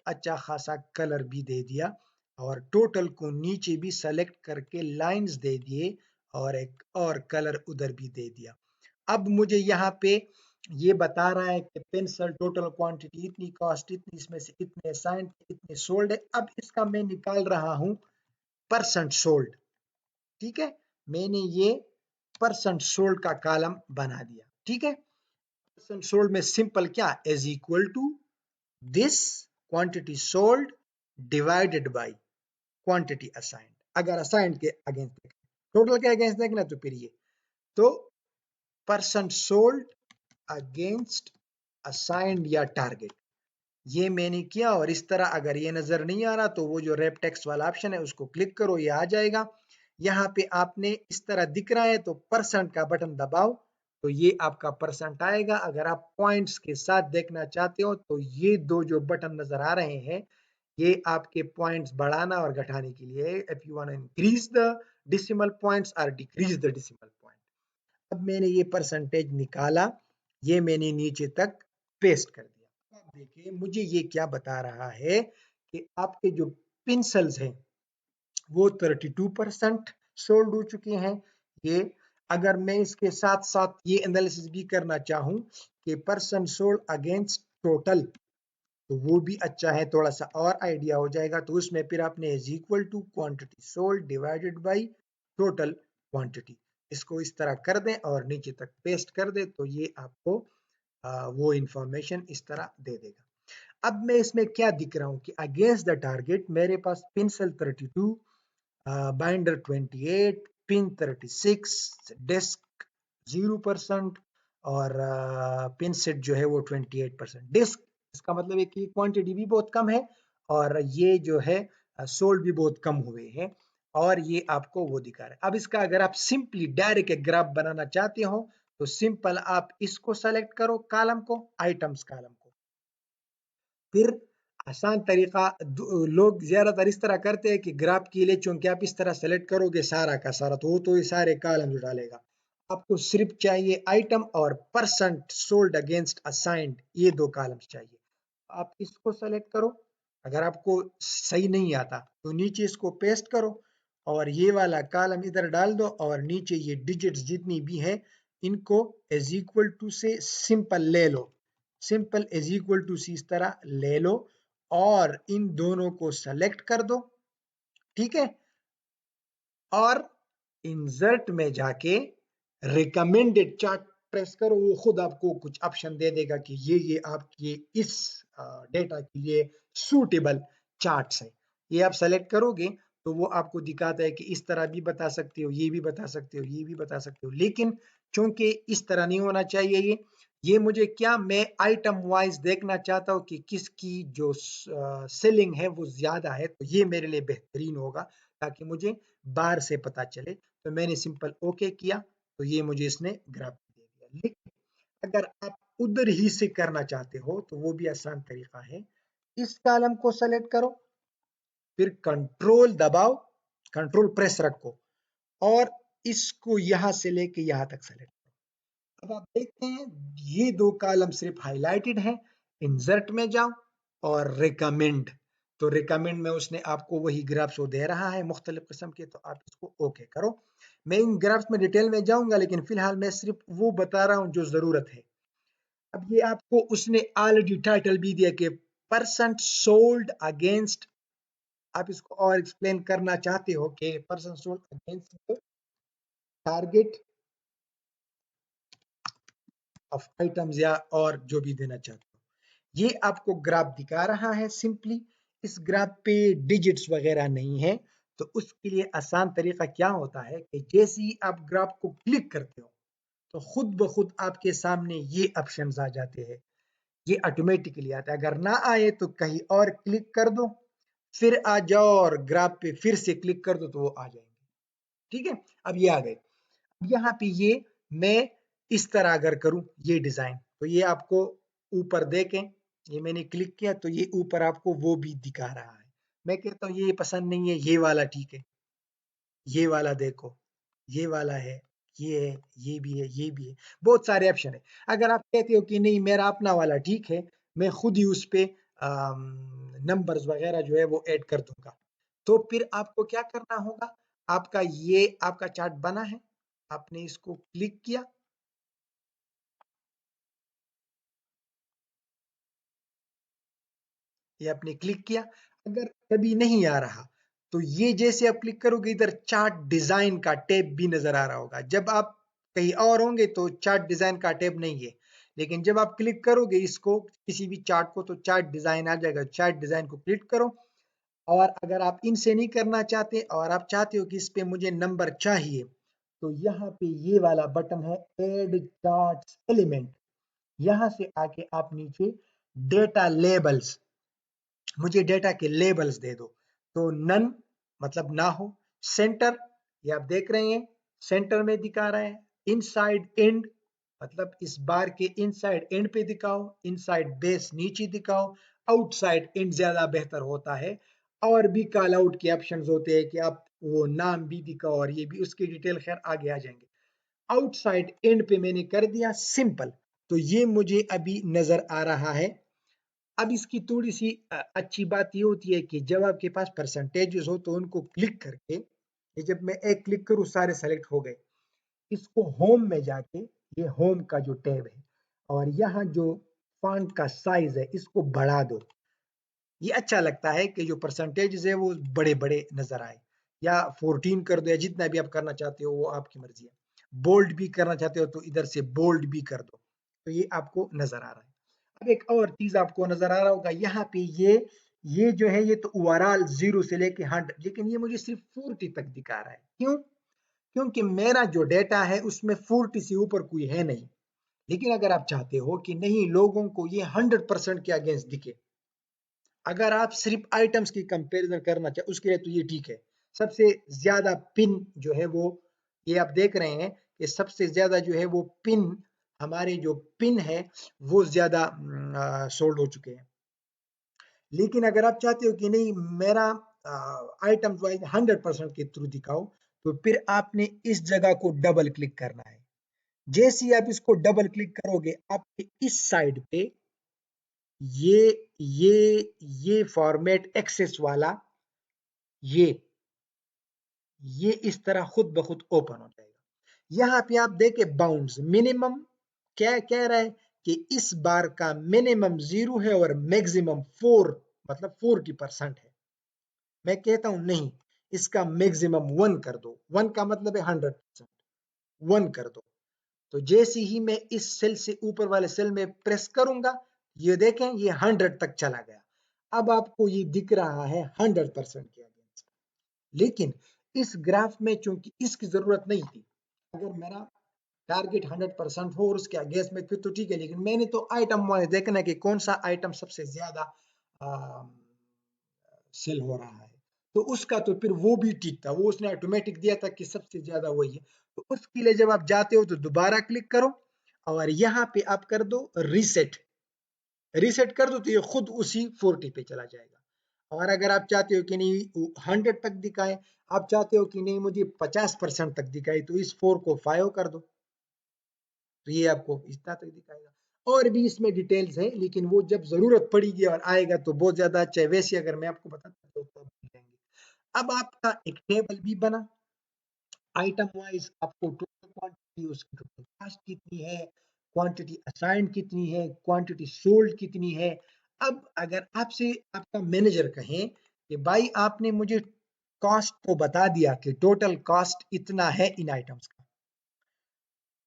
अच्छा खासा कलर भी दे दिया और टोटल को नीचे भी सेलेक्ट करके लाइंस दे दिए और एक और कलर उधर भी दे दिया। अब मुझे यहाँ पे ये बता रहा है कि पेंसिल टोटल क्वांटिटी इतनी, कॉस्ट इतनी, इसमें से इतने असाइंड, इतने सोल्ड है। अब इसका मैं निकाल रहा हूं परसेंट सोल्ड। ठीक है, मैंने ये परसेंट सोल्ड का कॉलम बना दिया। ठीक है, परसेंट सोल्ड में सिंपल क्या, is equal to this quantity sold divided by quantity assigned. अगर असाइंड के अगेंस्ट देखें, टोटल के अगेंस्ट देखना तो फिर ये, तो परसेंट सोल्ड अगेंस्ट असाइंड या टारगेट, ये मैंने किया। और इस तरह अगर ये नजर नहीं आ रहा तो वो जो रैप टेक्स्ट वाला ऑप्शन है उसको क्लिक करो, ये आ जाएगा। यहाँ पे आपने इस तरह दिख रहा है तो परसेंट का बटन दबाओ तो ये आपका परसेंट आएगा। अगर आप पॉइंट्स के साथ देखना चाहते हो तो ये दो जो बटन नजर आ रहे हैं ये आपके पॉइंट्स बढ़ाना और घटाने के लिए, if you want to increase the decimal points और डिक्रीज द डेसिमल पॉइंट। अब मैंने ये परसेंटेज निकाला, ये मैंने नीचे तक पेस्ट कर दिया। अब देखिए मुझे ये क्या बता रहा है कि आपके जो पेंसिल्स हैं वो 32% सोल्ड हो चुके हैं। ये अगर मैं इसके साथ साथ ये एनालिसिस भी करना चाहूं कि परसेंट सोल्ड अगेंस्ट टोटल, तो वो भी अच्छा है, थोड़ा सा और आइडिया हो जाएगा। तो उसमें फिर आपने is equal to quantity sold divided by total quantity, इसको इस तरह कर दें और नीचे तक पेस्ट कर दें तो ये आपको वो इंफॉर्मेशन इस तरह दे देगा। अब मैं इसमें क्या दिख रहा हूं कि अगेंस्ट द टारगेट मेरे पास पेंसिल 32, बाइंडर 28, पिन 36, डिस्क 0% और पिन सेट जो है वो 28%। डिस्क, इसका मतलब है कि क्वांटिटी भी बहुत कम है और ये जो है सोल्ड भी बहुत कम हुए हैं और ये आपको वो दिखा रहा है। अब इसका अगर आप सिंपली डायरेक्ट एक ग्राफ बनाना चाहते हो तो सिंपल आप इसको सेलेक्ट करो, कॉलम को, आइटम्स कॉलम को, फिर आसान तरीका, लोग ज्यादातर इस तरह करते हैं कि ग्राफ के लिए चूंकि आप इस तरह सेलेक्ट करोगे सारा का सारा तो वो तो ये सारे कॉलम डालेगा। आपको सिर्फ चाहिए आइटम और परसेंट सोल्ड अगेंस्ट असाइंड, ये दो कॉलम्स चाहिए। आप इसको सेलेक्ट करो, अगर आपको सही नहीं आता तो नीचे इसको पेस्ट करो और ये वाला कॉलम इधर डाल दो और नीचे ये डिजिट्स जितनी भी है इनको इज इक्वल टू से सिंपल ले लो, सिंपल इज इक्वल टू सी इस तरह ले लो और इन दोनों को सेलेक्ट कर दो। ठीक है, और इंसर्ट में जाके रिकमेंडेड चार्ट प्रेस करो, वो खुद आपको कुछ ऑप्शन दे देगा कि ये आपके इस डेटा के लिए सूटेबल चार्ट्स है। ये आप सेलेक्ट करोगे तो वो आपको दिखाता है कि इस तरह भी बता सकते हो, ये भी बता सकते हो, ये भी बता सकते हो, लेकिन चूंकि इस तरह नहीं होना चाहिए ये मुझे क्या, मैं आइटम वाइज देखना चाहता हूँ कि किसकी जो सेलिंग है वो ज्यादा है, तो ये मेरे लिए बेहतरीन होगा ताकि मुझे बार से पता चले। तो मैंने सिंपल ओके किया, तो ये मुझे इसने ग्राफ दे दिया। लेकिन अगर आप उधर ही से करना चाहते हो तो वो भी आसान तरीका है। इस कॉलम को सेलेक्ट करो, फिर कंट्रोल दबाओ, कंट्रोल प्रेस रखो और इसको यहां से लेके यहां तक सेलेक्ट करो। अब आप देखते हैं ये दो कॉलम सिर्फ हाईलाइटेड है। इंसर्ट में जाओ और रिकमेंड, तो रिकमेंड में उसने आपको वही ग्राफ्स दे रहा है मुख्तलिफ किस्म के, तो आप इसको ओके करो। मैं इन ग्राफ्स में डिटेल में जाऊंगा, लेकिन फिलहाल मैं सिर्फ वो बता रहा हूं जो जरूरत है। अब ये आपको उसने ऑलरेडी टाइटल भी दिया कि परसेंट सोल्ड अगेंस्ट, आप इसको और एक्सप्लेन करना चाहते हो कि percent sold against target of items या और जो भी देना चाहते हो। ये आपको ग्राफ दिखा रहा है सिंपली। इस ग्राफ पे डिजिट्स वगैरह नहीं है, तो उसके लिए आसान तरीका क्या होता है कि जैसे ही आप ग्राफ को क्लिक करते हो तो खुद ब खुद आपके सामने ये ऑप्शंस आ जाते हैं, ये ऑटोमेटिकली आता है। अगर ना आए तो कहीं और क्लिक कर दो, फिर आ जाओ और ग्राफ पे फिर से क्लिक कर दो तो वो आ जाएंगे। ठीक है, अब ये आ गए। यहाँ पे ये मैं इस तरह अगर करूं ये डिजाइन, तो ये आपको ऊपर देखें, ये मैंने क्लिक किया तो ये ऊपर आपको वो भी दिखा रहा है। मैं कहता हूँ ये पसंद नहीं है, ये वाला ठीक है, ये वाला देखो, ये वाला है, ये है, ये भी है, ये भी है, बहुत सारे ऑप्शन है। अगर आप कहते हो कि नहीं मेरा अपना वाला ठीक है, मैं खुद ही उस पे नंबर्स वगैरह जो है वो ऐड कर दूंगा, तो फिर आपको क्या करना होगा, आपका ये आपका चार्ट बना है, आपने इसको क्लिक किया, ये आपने क्लिक किया। अगर कभी नहीं आ रहा तो ये जैसे आप क्लिक करोगे इधर चार्ट डिजाइन का टैब भी नजर आ रहा होगा। जब आप कहीं और होंगे तो चार्ट डिजाइन का टैब नहीं है, लेकिन जब आप क्लिक करोगे इसको किसी भी चार्ट को तो चार्ट डिजाइन आ जाएगा। चार्ट डिजाइन को क्लिक करो, और अगर आप इनसे नहीं करना चाहते और आप चाहते हो कि इस पे मुझे नंबर चाहिए, तो यहाँ पे ये वाला बटन है एड चार्ट एलिमेंट, यहां से आके आप नीचे डेटा लेबल्स, मुझे डेटा के लेबल्स दे दो, तो नन मतलब ना हो, सेंटर ये आप देख रहे हैं सेंटर में दिखा रहा है, इनसाइड एंड मतलब इस बार के इनसाइड एंड पे दिखाओ, इनसाइड बेस नीचे दिखाओ, आउटसाइड एंड ज्यादा बेहतर होता है। और भी कॉल आउट के ऑप्शंस होते हैं कि आप वो नाम भी दिखाओ, और ये भी उसकी डिटेल खैर आगे आ जाएंगे। आउटसाइड एंड पे मैंने कर दिया सिंपल, तो ये मुझे अभी नजर आ रहा है। अब इसकी थोड़ी सी अच्छी बात ये होती है कि जब आपके पास परसेंटेजेस हो तो उनको क्लिक करके, ये जब मैं एक क्लिक करूँ सारे सेलेक्ट हो गए, इसको होम में जाके, ये होम का जो टैब है, और यहाँ जो फॉन्ट का साइज है इसको बढ़ा दो। ये अच्छा लगता है कि जो परसेंटेजेस है वो बड़े बड़े नजर आए, या 14 कर दो, या जितना भी आप करना चाहते हो वो आपकी मर्जी है। बोल्ड भी करना चाहते हो तो इधर से बोल्ड भी कर दो, तो ये आपको नजर आ रहा है। अब एक और चीज आपको नजर आ रहा होगा यहाँ पे, ये जो है ये तो ओवरऑल 0 से लेके 100, लेकिन ये मुझे सिर्फ 40 तक दिखा रहा है। क्यों? क्योंकि मेरा जो डेटा है उसमें 40 से ऊपर कोई है नहीं। लेकिन अगर आप चाहते हो कि नहीं लोगों को ये 100% के अगेंस्ट दिखे, अगर आप सिर्फ आइटम्स की कंपैरिजन करना चाहे उसके लिए तो ये ठीक है। सबसे ज्यादा पिन जो है वो, ये आप देख रहे हैं कि सबसे ज्यादा जो है वो पिन, हमारे जो पिन है वो ज्यादा सोल्ड हो चुके हैं। लेकिन अगर आप चाहते हो कि नहीं मेरा आइटम्स वाइज 100% के थ्रू दिखाओ, तो फिर आपने इस जगह को डबल क्लिक करना है। जैसे ही आप इसको डबल क्लिक करोगे आपके इस साइड पे ये ये फॉर्मेट एक्सेस वाला, ये ये इस तरह खुद ब खुद ओपन हो जाएगा। यहाँ पे आप देखे बाउंड्स मिनिमम क्या कह रहा है कि इस बार का मिनिमम 0 है और मैक्सिमम 4 मतलब 40% है। मैं कहता हूं नहीं, इसका मैक्सिमम 1 कर दो, 1 का मतलब है 100%, 1 कर दो। तो जैसे ही मैं इस सेल से ऊपर वाले सेल में प्रेस करूंगा, ये देखें ये 100 तक चला गया। अब आपको ये दिख रहा है 100% के अगेंस्ट। लेकिन इस ग्राफ में चूंकि इसकी जरूरत नहीं थी, अगर मेरा टारगेट 100% हो और उसके अगेंस्ट में फिर तो ठीक है, लेकिन मैंने तो आइटम वाइज देखना है कि कौन सा आइटम सबसे ज्यादा सेल हो रहा है, तो उसका तो फिर वो भी ठीक था, वो उसने ऑटोमेटिक दिया था कि सबसे ज्यादा वही है। तो उसके लिए जब आप जाते हो तो दोबारा क्लिक करो और यहाँ पे आप कर दो रीसेट, रीसेट कर दो तो ये खुद उसी 40 पे चला जाएगा। और अगर आप चाहते हो कि नहीं 100 तक दिखाए, आप चाहते हो कि नहीं मुझे 50% तक दिखाए, तो इस 4 को 5 कर दो, तो ये आपको इतना तक दिखाएगा। और भी इसमें डिटेल्स है, लेकिन वो जब जरूरत पड़ेगी और आएगा तो बहुत ज्यादा अच्छा है। वैसे अगर मैं आपको बताता तो आप भूल जाएंगे। अब आपका एक टेबल भी बना, आइटम वाइज आपको टोटल क्वांटिटी, उसकी टोटल कॉस्ट कितनी है, क्वांटिटी असाइंड कितनी है, क्वांटिटी सोल्ड कितनी है। अब अगर आपसे आपका मैनेजर कहे कि भाई आपने मुझे कॉस्ट तो बता दिया कि टोटल कॉस्ट इतना है इन आइटम्स का,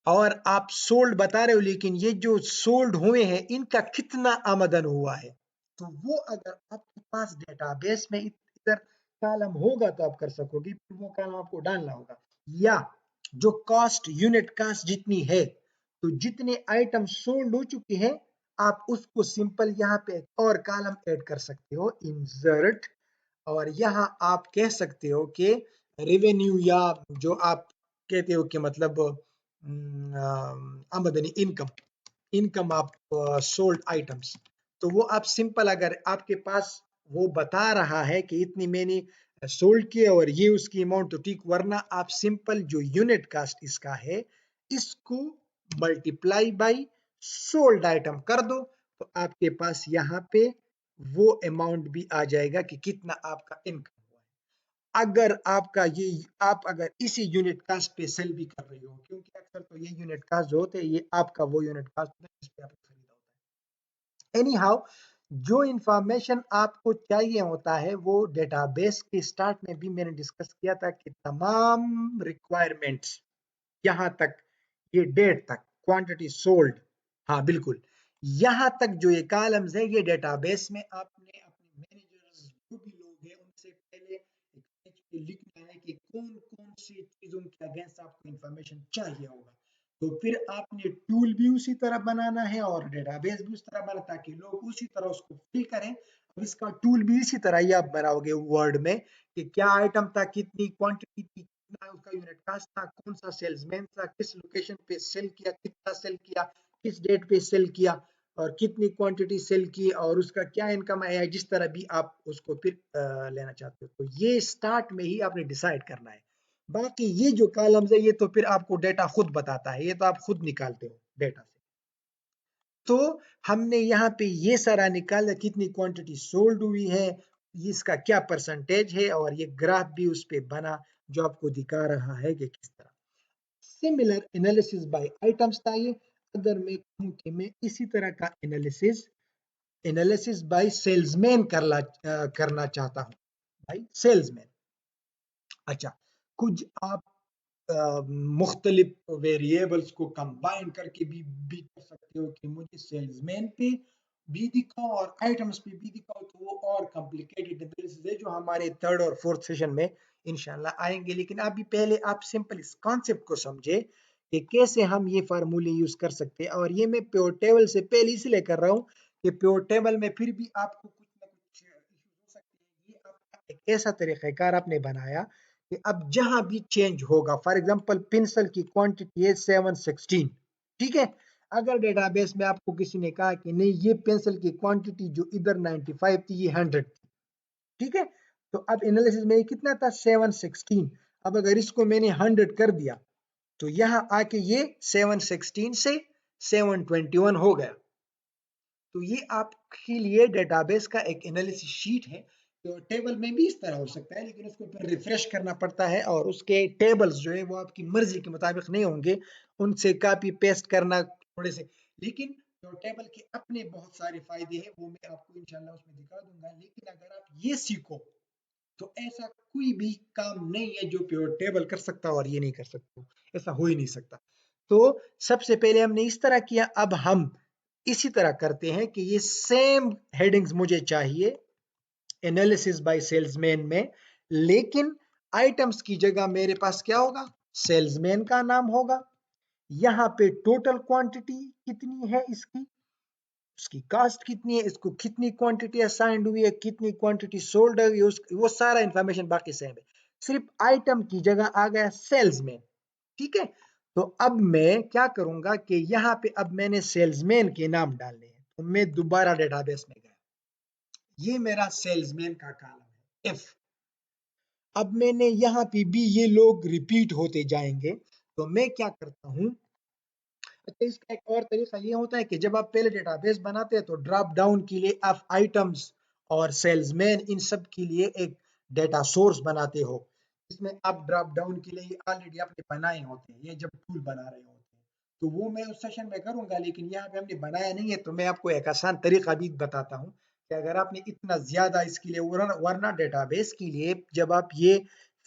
और आप सोल्ड बता रहे हो, लेकिन ये जो सोल्ड हुए हैं इनका कितना आमदन हुआ है, तो वो अगर आपके पास डेटाबेस में इधर कॉलम होगा तो आप कर सकोगे, वो कॉलम आपको डालना होगा। या जो कॉस्ट, यूनिट कॉस्ट जितनी है, तो जितने आइटम सोल्ड हो चुके हैं, आप उसको सिंपल यहाँ पे एक और कॉलम ऐड कर सकते हो, इंसर्ट, और यहाँ आप कह सकते हो कि रेवेन्यू, या जो आप कहते हो कि मतलब आमदनी, इनकम, इनकम आप सोल्ड आइटम्स, तो वो आप सिंपल, अगर आपके पास वो बता रहा है कि इतनी मैंने सोल्ड किया और ये उसकी अमाउंट, तो ठीक, वरना आप सिंपल जो यूनिट कास्ट इसका है, इसको मल्टीप्लाई बाय सोल्ड आइटम कर दो, तो आपके पास यहाँ पे वो अमाउंट भी आ जाएगा कि कितना आपका इनकम हुआ है। अगर आपका ये, आप अगर इसी यूनिट कास्ट पे सेल भी कर रहे हो, क्योंकि अक्सर तो ये यूनिट कास्ट जो होते हैं ये आपका वो यूनिट कास्ट होता है जिस पे आपने खरीदा होता है। एनी हाउ, जो इंफॉर्मेशन आपको चाहिए होता है वो डेटाबेस के स्टार्ट में भी मैंने डिस्कस किया था कि तमाम रिक्वायरमेंट्स, यहाँ तक ये डेट तक, क्वांटिटी सोल्ड, हाँ बिल्कुल, यहाँ तक जो ये कॉलम्स है ये डेटाबेस में आपने अपने मैनेजर्स जो भी लोग हैं उनसे पहले एक पेज पे लिखना है कि कौन कौन सी चीजों के अगेंस्ट आपको इंफॉर्मेशन चाहिए होगा। तो फिर आपने टूल भी उसी तरह बनाना है और डेटाबेस भी उस तरह बनाना, ताकि लोग उसी तरह उसको फिल करें। अब इसका टूल भी इसी तरह ही आप बनाओगे वर्ड में कि क्या आइटम था, कितनी क्वांटिटी थी, कितना उसका यूनिट कास्ट था, कौन सा सेल्समैन था, किस लोकेशन पे सेल किया, कितना सेल किया, किस डेट पे सेल किया, और कितनी क्वांटिटी सेल की, और उसका क्या इनकम आया, जिस तरह भी आप उसको फिर लेना चाहते हो। तो ये स्टार्ट में ही आपने डिसाइड करना है। बाकी ये जो कॉलम्स है ये तो फिर आपको डेटा खुद बताता है, ये तो आप खुद निकालते हो डेटा से। तो हमने यहाँ पे ये सारा निकाला कितनी क्वांटिटी सोल्ड हुई है, इसका क्या परसेंटेज है, और ये ग्राफ भी उस पे बना जो आपको दिखा रहा है कि किस तरह। सिमिलर एनालिसिस बाय आइटम्स था ये। अगर मैं कहूँ कि मैं इसी तरह का एनालिसिस एनालिसिस बाय सेल्समैन करना चाहता हूँ, भाई सेल्समैन, अच्छा, कुछ आप मुख्तलिफ वेरिएबल्स को कंबाइन करके भी कर सकते हो कि मुझे सेल्समैन पे भी दिखाओ और आइटम्स पे भी दिखाओ, तो वो और कॉम्प्लिकेटेड एनालिसिस है जो हमारे थर्ड और फोर्थ सेशन में इंशाल्लाह आएंगे। लेकिन अभी पहले आप सिंपल इस कॉन्सेप्ट को समझे कि कैसे हम ये फार्मूले यूज कर सकते हैं। और ये मैं प्योर टेबल से पहले इसलिए कर रहा हूँ कि प्योर टेबल में फिर भी आपको कुछ ना कुछ इश्यूज हो सकते हैं। ये आपका एक ऐसा तरीक़ाकार आपने बनाया कि अब जहां भी चेंज होगा, फॉर एग्जांपल पेंसिल की क्वांटिटी है 716, ठीक है, अगर डेटाबेस में आपको किसी ने कहा कि नहीं ये पेंसिल की क्वांटिटी जो इधर 95 थी ये 100 थी, ठीक है, तो अब एनालिसिस में ये कितना था 716, अब अगर इसको मैंने 100 कर दिया तो यहां आके ये 716 से 721 हो गया। तो ये आपके लिए डेटाबेस का एक एनालिसिस शीट है। तो टेबल में भी इस तरह हो सकता है, लेकिन उसको फिर रिफ्रेश करना पड़ता है और उसके टेबल्स जो है वो आपकी मर्जी के मुताबिक नहीं होंगे, उनसे कॉपी पेस्ट करना थोड़े से। लेकिन तो टेबल के अपने बहुत सारे फायदे हैं, वो मैं आपको इंशाल्लाह उसमें दिखा दूंगा। लेकिन अगर आप ये सीखो तो ऐसा कोई भी काम नहीं है जो प्योर टेबल कर सकता और ये नहीं कर सकता, ऐसा हो ही नहीं सकता। तो सबसे पहले हमने इस तरह किया, अब हम इसी तरह करते हैं कि ये सेम हेडिंग्स मुझे चाहिए एनालिसिस बाय सेल्समैन में, लेकिन आइटम्स की जगह मेरे पास क्या होगा, सेल्समैन का नाम होगा। यहाँ पे टोटल क्वांटिटी कितनी है इसकी, उसकी कास्ट कितनी है, इसको कितनी क्वांटिटी असाइंड हुई है, कितनी क्वांटिटी सोल्ड हुई है, वो सारा इंफॉर्मेशन बाकी सेम है, सिर्फ आइटम की जगह आ गया सेल्समैन। ठीक है, तो अब मैं क्या करूंगा कि यहाँ पे अब मैंने सेल्समैन के नाम डालने हैं, तो मैं दोबारा डेटाबेस में गया, ये मेरा सेल्समैन का कॉलम है एफ। अब मैंने यहाँ पे भी ये लोग रिपीट होते जाएंगे, तो मैं क्या करता हूँ, अच्छा इसका एक और तरीका ये होता है कि जब आप पहले डेटाबेस बनाते हैं तो ड्रॉप डाउन के लिए आप आइटम्स और सेल्समैन इन सब के लिए एक डेटा सोर्स बनाते हो, इसमें आप ड्रॉप डाउन के लिए ऑलरेडी आपने बनाए होते हैं, ये जब टूल बना रहे होते हैं, तो वो मैं उस सेशन में करूंगा, लेकिन यहाँ पे हमने बनाया नहीं है, तो मैं आपको एक आसान तरीका भी बताता हूँ कि अगर आपने इतना ज्यादा इसके लिए, वरना डेटाबेस के लिए जब आप ये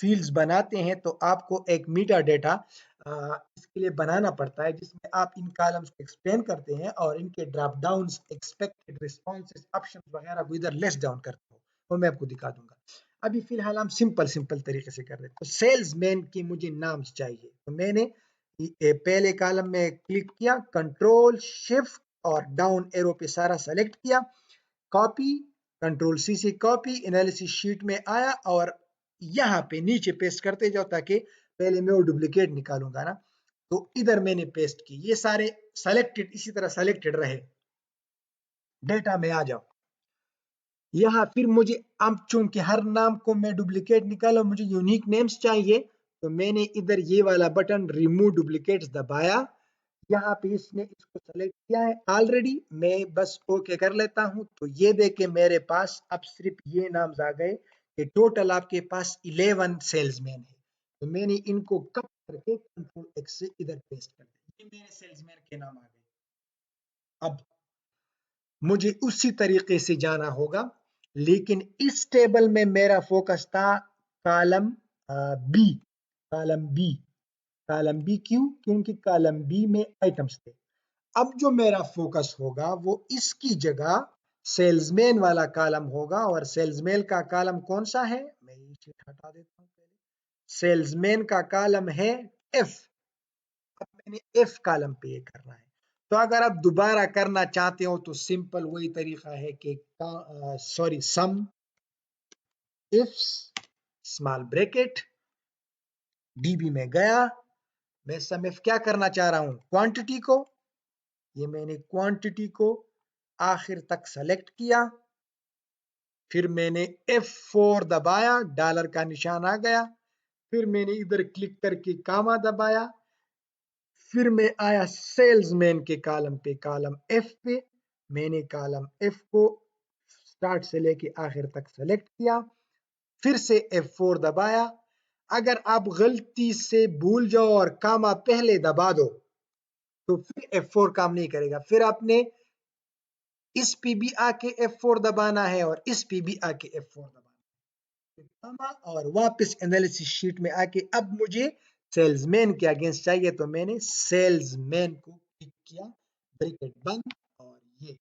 फील्ड्स बनाते हैं तो आपको एक मीटा डेटा इसके लिए बनाना पड़ता है, जिसमें आप इन कॉलम्स को एक्सप्लेन करते हैं और इनके drop downs, expected responses, options वगैरह को इधर लेस डाउन करते हो, वो मैं आपको दिखा दूंगा। अभी फिलहाल हम सिंपल सिंपल तरीके से कर रहे हैं, तो सेल्समैन के मुझे नाम चाहिए, तो मैंने पहले कॉलम में क्लिक किया, कंट्रोल शिफ्ट और डाउन एरो पे सारा सेलेक्ट किया, कॉपी, कंट्रोल सी से कॉपी, एनालिसिस शीट में आया और यहाँ पे नीचे पेस्ट करते जाओ, ताकि पहले मैं वो डुप्लीकेट निकालूंगा ना, तो इधर मैंने पेस्ट की, ये सारे सेलेक्टेड इसी तरह सेलेक्टेड रहे, डेटा में आ जाओ। यहाँ फिर मुझे, अब चूंकि हर नाम को मैं डुप्लीकेट निकाला, मुझे यूनिक नेम्स चाहिए, तो मैंने इधर ये वाला बटन रिमूव डुप्लीकेट्स दबाया, यहाँ पे इसने इसको सेलेक्ट किया है ऑलरेडी, मैं बस ओके कर लेता हूँ, तो ये देखे मेरे पास अब सिर्फ ये नाम आ गए कि टोटल आपके पास 11 सेल्समैन है, तो मैंने इनको कट करके कंट्रोल एक्स से इधर पेस्ट कर दिया, ये मेरे सेल्समैन के नाम आ गए। अब मुझे उसी तरीके से जाना होगा, लेकिन इस टेबल में मेरा फोकस था column B, column B, column B क्यों, क्योंकि कॉलम बी में आइटम्स थे। अब जो मेरा फोकस होगा वो इसकी जगह सेल्समैन वाला कॉलम होगा, और सेल्समैन का कॉलम कौन सा है, मैं ये शीट हटा देता हूँ पहले, सेल्समैन का कॉलम है एफ। अब मैंने एफ कॉलम पे ये करना है, तो अगर आप दोबारा करना चाहते हो तो सिंपल वही तरीका है कि sorry sum if small bracket DB में गया, मैं सम इफ क्या करना चाह रहा हूं, क्वांटिटी को, ये मैंने क्वांटिटी को आखिर तक सेलेक्ट किया, फिर मैंने F4 दबाया, डॉलर का निशान आ गया, फिर मैंने इधर क्लिक करके कामा दबाया, फिर मैं आया सेल्समैन के कॉलम पे, कॉलम F पे, मैंने कॉलम F को स्टार्ट से लेके आखिर तक सेलेक्ट किया, फिर से F4 दबाया, अगर आप गलती से भूल जाओ और कामा पहले दबा दो तो फिर F4 काम नहीं करेगा, फिर आपने इस पे भी आके F4 दबाना है और इस पे भी आके F4 दबाना है, और वापस एनालिसिस शीट में आके अब मुझे सेल्समैन के अगेंस्ट चाहिए, तो मैंने सेल्समैन को क्लिक किया, ब्रैकेट बंद, और ये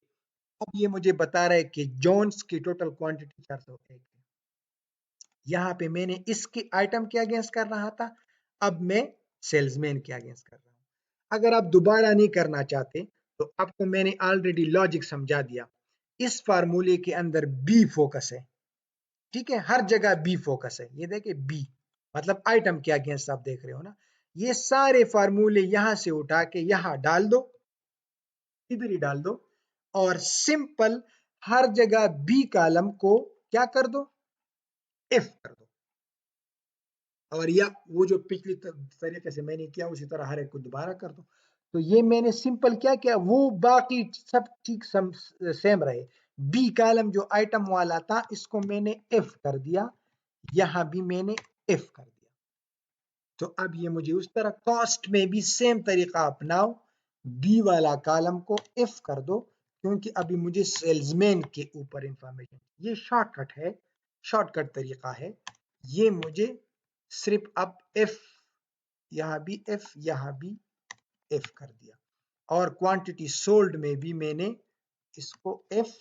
अब ये मुझे बता रहा है कि जोन्स की टोटल क्वांटिटी 401 है। यहाँ पे मैंने इसके आइटम के अगेंस्ट कर रहा था, अब मैं सेल्समैन के अगेंस्ट कर रहा हूँ। अगर आप दोबारा नहीं करना चाहते तो आपको मैंने ऑलरेडी लॉजिक समझा दिया, इस फार्मूले के अंदर बी फोकस है, ठीक है, हर जगह बी फोकस है, ये देखिए बी मतलब आइटम के अगेंस्ट आप देख रहे हो ना, ये सारे फार्मूले यहां से उठा के यहां डाल दो, इधर ही डाल दो, और सिंपल हर जगह बी कॉलम को क्या कर दो, एफ कर दो, और या वो जो पिछली तरीके से मैंने किया उसी तरह हर एक को दोबारा कर दो, तो ये मैंने सिंपल क्या किया, वो बाकी सब ठीक सेम रहे, बी कॉलम जो आइटम वाला था इसको मैंने एफ कर दिया, यहां भी मैंने एफ कर दिया, तो अब ये मुझे उस तरह कॉस्ट में भी सेम तरीका अपनाओ, बी वाला कॉलम को एफ कर दो, क्योंकि अभी मुझे सेल्समैन के ऊपर इंफॉर्मेशन, ये शॉर्टकट है, शॉर्टकट तरीका है, ये मुझे सिर्फ अब एफ, यहां भी एफ, यहां भी एफ कर दिया, और क्वांटिटी सोल्ड में भी मैंने इसको एफ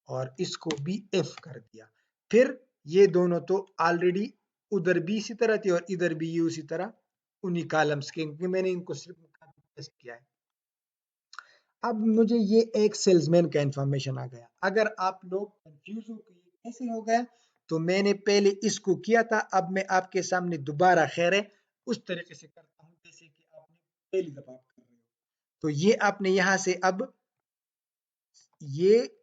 और इसको भी एफ कर दिया, फिर ये दोनों तो ऑलरेडी उधर भी इसी तरह थी और इधर भी ये उसी तरह उन्हीं कॉलम्स के, क्योंकि मैंने इनको सिर्फ कॉपी पेस्ट किया है। अब मुझे ये एक सेल्समैन का इंफॉर्मेशन आ गया। अगर आप लोग कंफ्यूज हो कि ये कैसे हो गया, तो मैंने पहले इसको किया था, अब मैं आपके सामने दोबारा खैर है उस तरीके से करता हूँ जैसे कि आपने पहली दफा कर रहे हो। तो ये आपने यहां से अब ये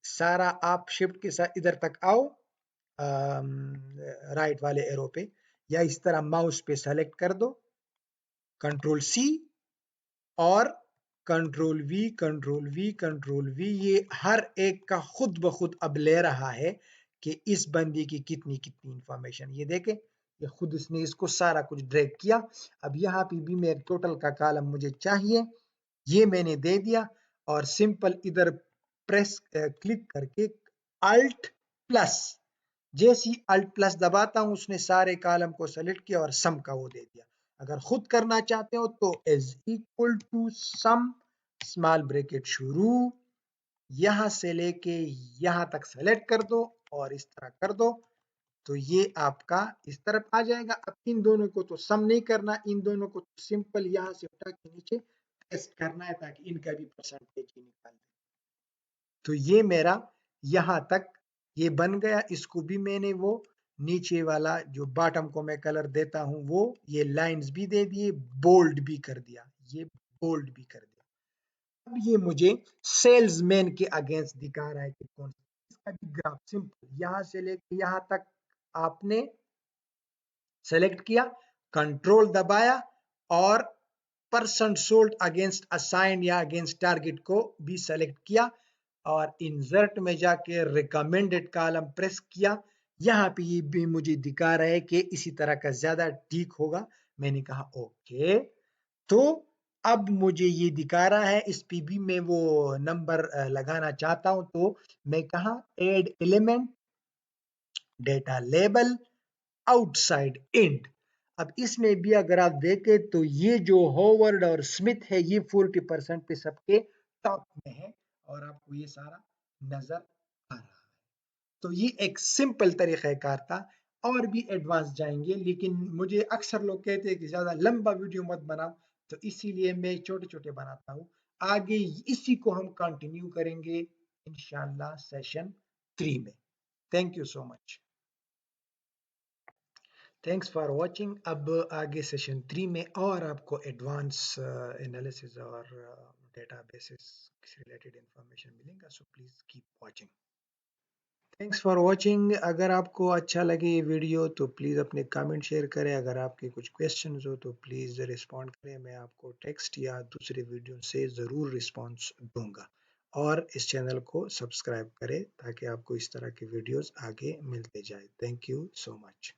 सारा आप शिफ्ट के साथ इधर तक आओ, राइट वाले एरो पे, या इस तरह माउस पे सेलेक्ट कर दो, कंट्रोल सी और control V, control V, control V. ये हर एक का खुद ब खुद अब ले रहा है कि इस बंदी की कितनी कितनी इंफॉर्मेशन। ये देखें, ये खुद इसने इसको सारा कुछ ड्रैग किया। अब यहाँ पे भी मैं टोटल का कॉलम मुझे चाहिए, ये मैंने दे दिया और सिंपल इधर प्रेस क्लिक करके अल्ट प्लस, जैसे ही अल्ट प्लस दबाता हूं उसने सारे कॉलम को सेलेक्ट किया और सम का वो दे दिया। अगर खुद करना चाहते हो तो is equal to sum, small bracket शुरू, यहां से लेके यहां तक सेलेक्ट कर दो और इस तरह कर दो, तो ये आपका इस तरफ आ जाएगा। अब इन दोनों को तो सम नहीं करना, इन दोनों को तो सिंपल यहां से उठा के नीचे पेस्ट करना है ताकि इनका भी परसेंटेज ही निकाल दे। तो ये मेरा यहां तक ये बन गया। इसको भी मैंने वो नीचे वाला जो बॉटम को मैं कलर देता हूं वो ये लाइंस भी दे दिए, बोल्ड भी कर दिया, ये बोल्ड भी कर दिया। अब ये मुझे सेल्समैन के अगेंस्ट दिखा रहा है कि कौन सा। इसका भी ग्राफ सिंपल यहां से लेके यहां तक आपने सेलेक्ट किया, कंट्रोल दबाया और परसेंट सोल्ड अगेंस्ट असाइन या अगेंस्ट टारगेट को भी सेलेक्ट किया और इंसर्ट में जाके रिकमेंडेड कॉलम प्रेस किया। यहाँ पे ये भी मुझे दिखा रहा है कि इसी तरह का ज्यादा ठीक होगा। मैंने कहा ओके। तो अब मुझे ये दिखा रहा है, इस पे भी मैं वो नंबर लगाना चाहता हूं, तो मैं कहा add element data label outside end. अब इसमें भी अगर आप देखें तो ये जो होवर्ड और स्मिथ है ये 40% पे सबके टॉप में है और आपको ये सारा नजर आ रहा है। तो ये एक सिंपल तरीक़ाकार था, और भी एडवांस जाएंगे, लेकिन मुझे अक्सर लोग कहते हैं कि ज्यादा लंबा वीडियो मत बनाओ, तो इसीलिए मैं छोटे छोटे बनाता हूँ। आगे इसी को हम कंटिन्यू करेंगे इंशाल्लाह सेशन 3 में। Thank you so much, thanks for watching. अब आगे सेशन 3 में और आपको एडवांस एनालिसिस और डेटाबेसेस से रिलेटेड इंफॉर्मेशन मिलेगा, so please keep watching. Thanks for watching. अगर आपको अच्छा लगे ये वीडियो तो प्लीज़ अपने कमेंट शेयर करें। अगर आपके कुछ क्वेश्चंस हो तो प्लीज़ रिस्पॉन्ड करें, मैं आपको टेक्स्ट या दूसरे वीडियो से ज़रूर रिस्पॉन्स दूंगा। और इस चैनल को सब्सक्राइब करें ताकि आपको इस तरह के वीडियोस आगे मिलते जाए। Thank you so much.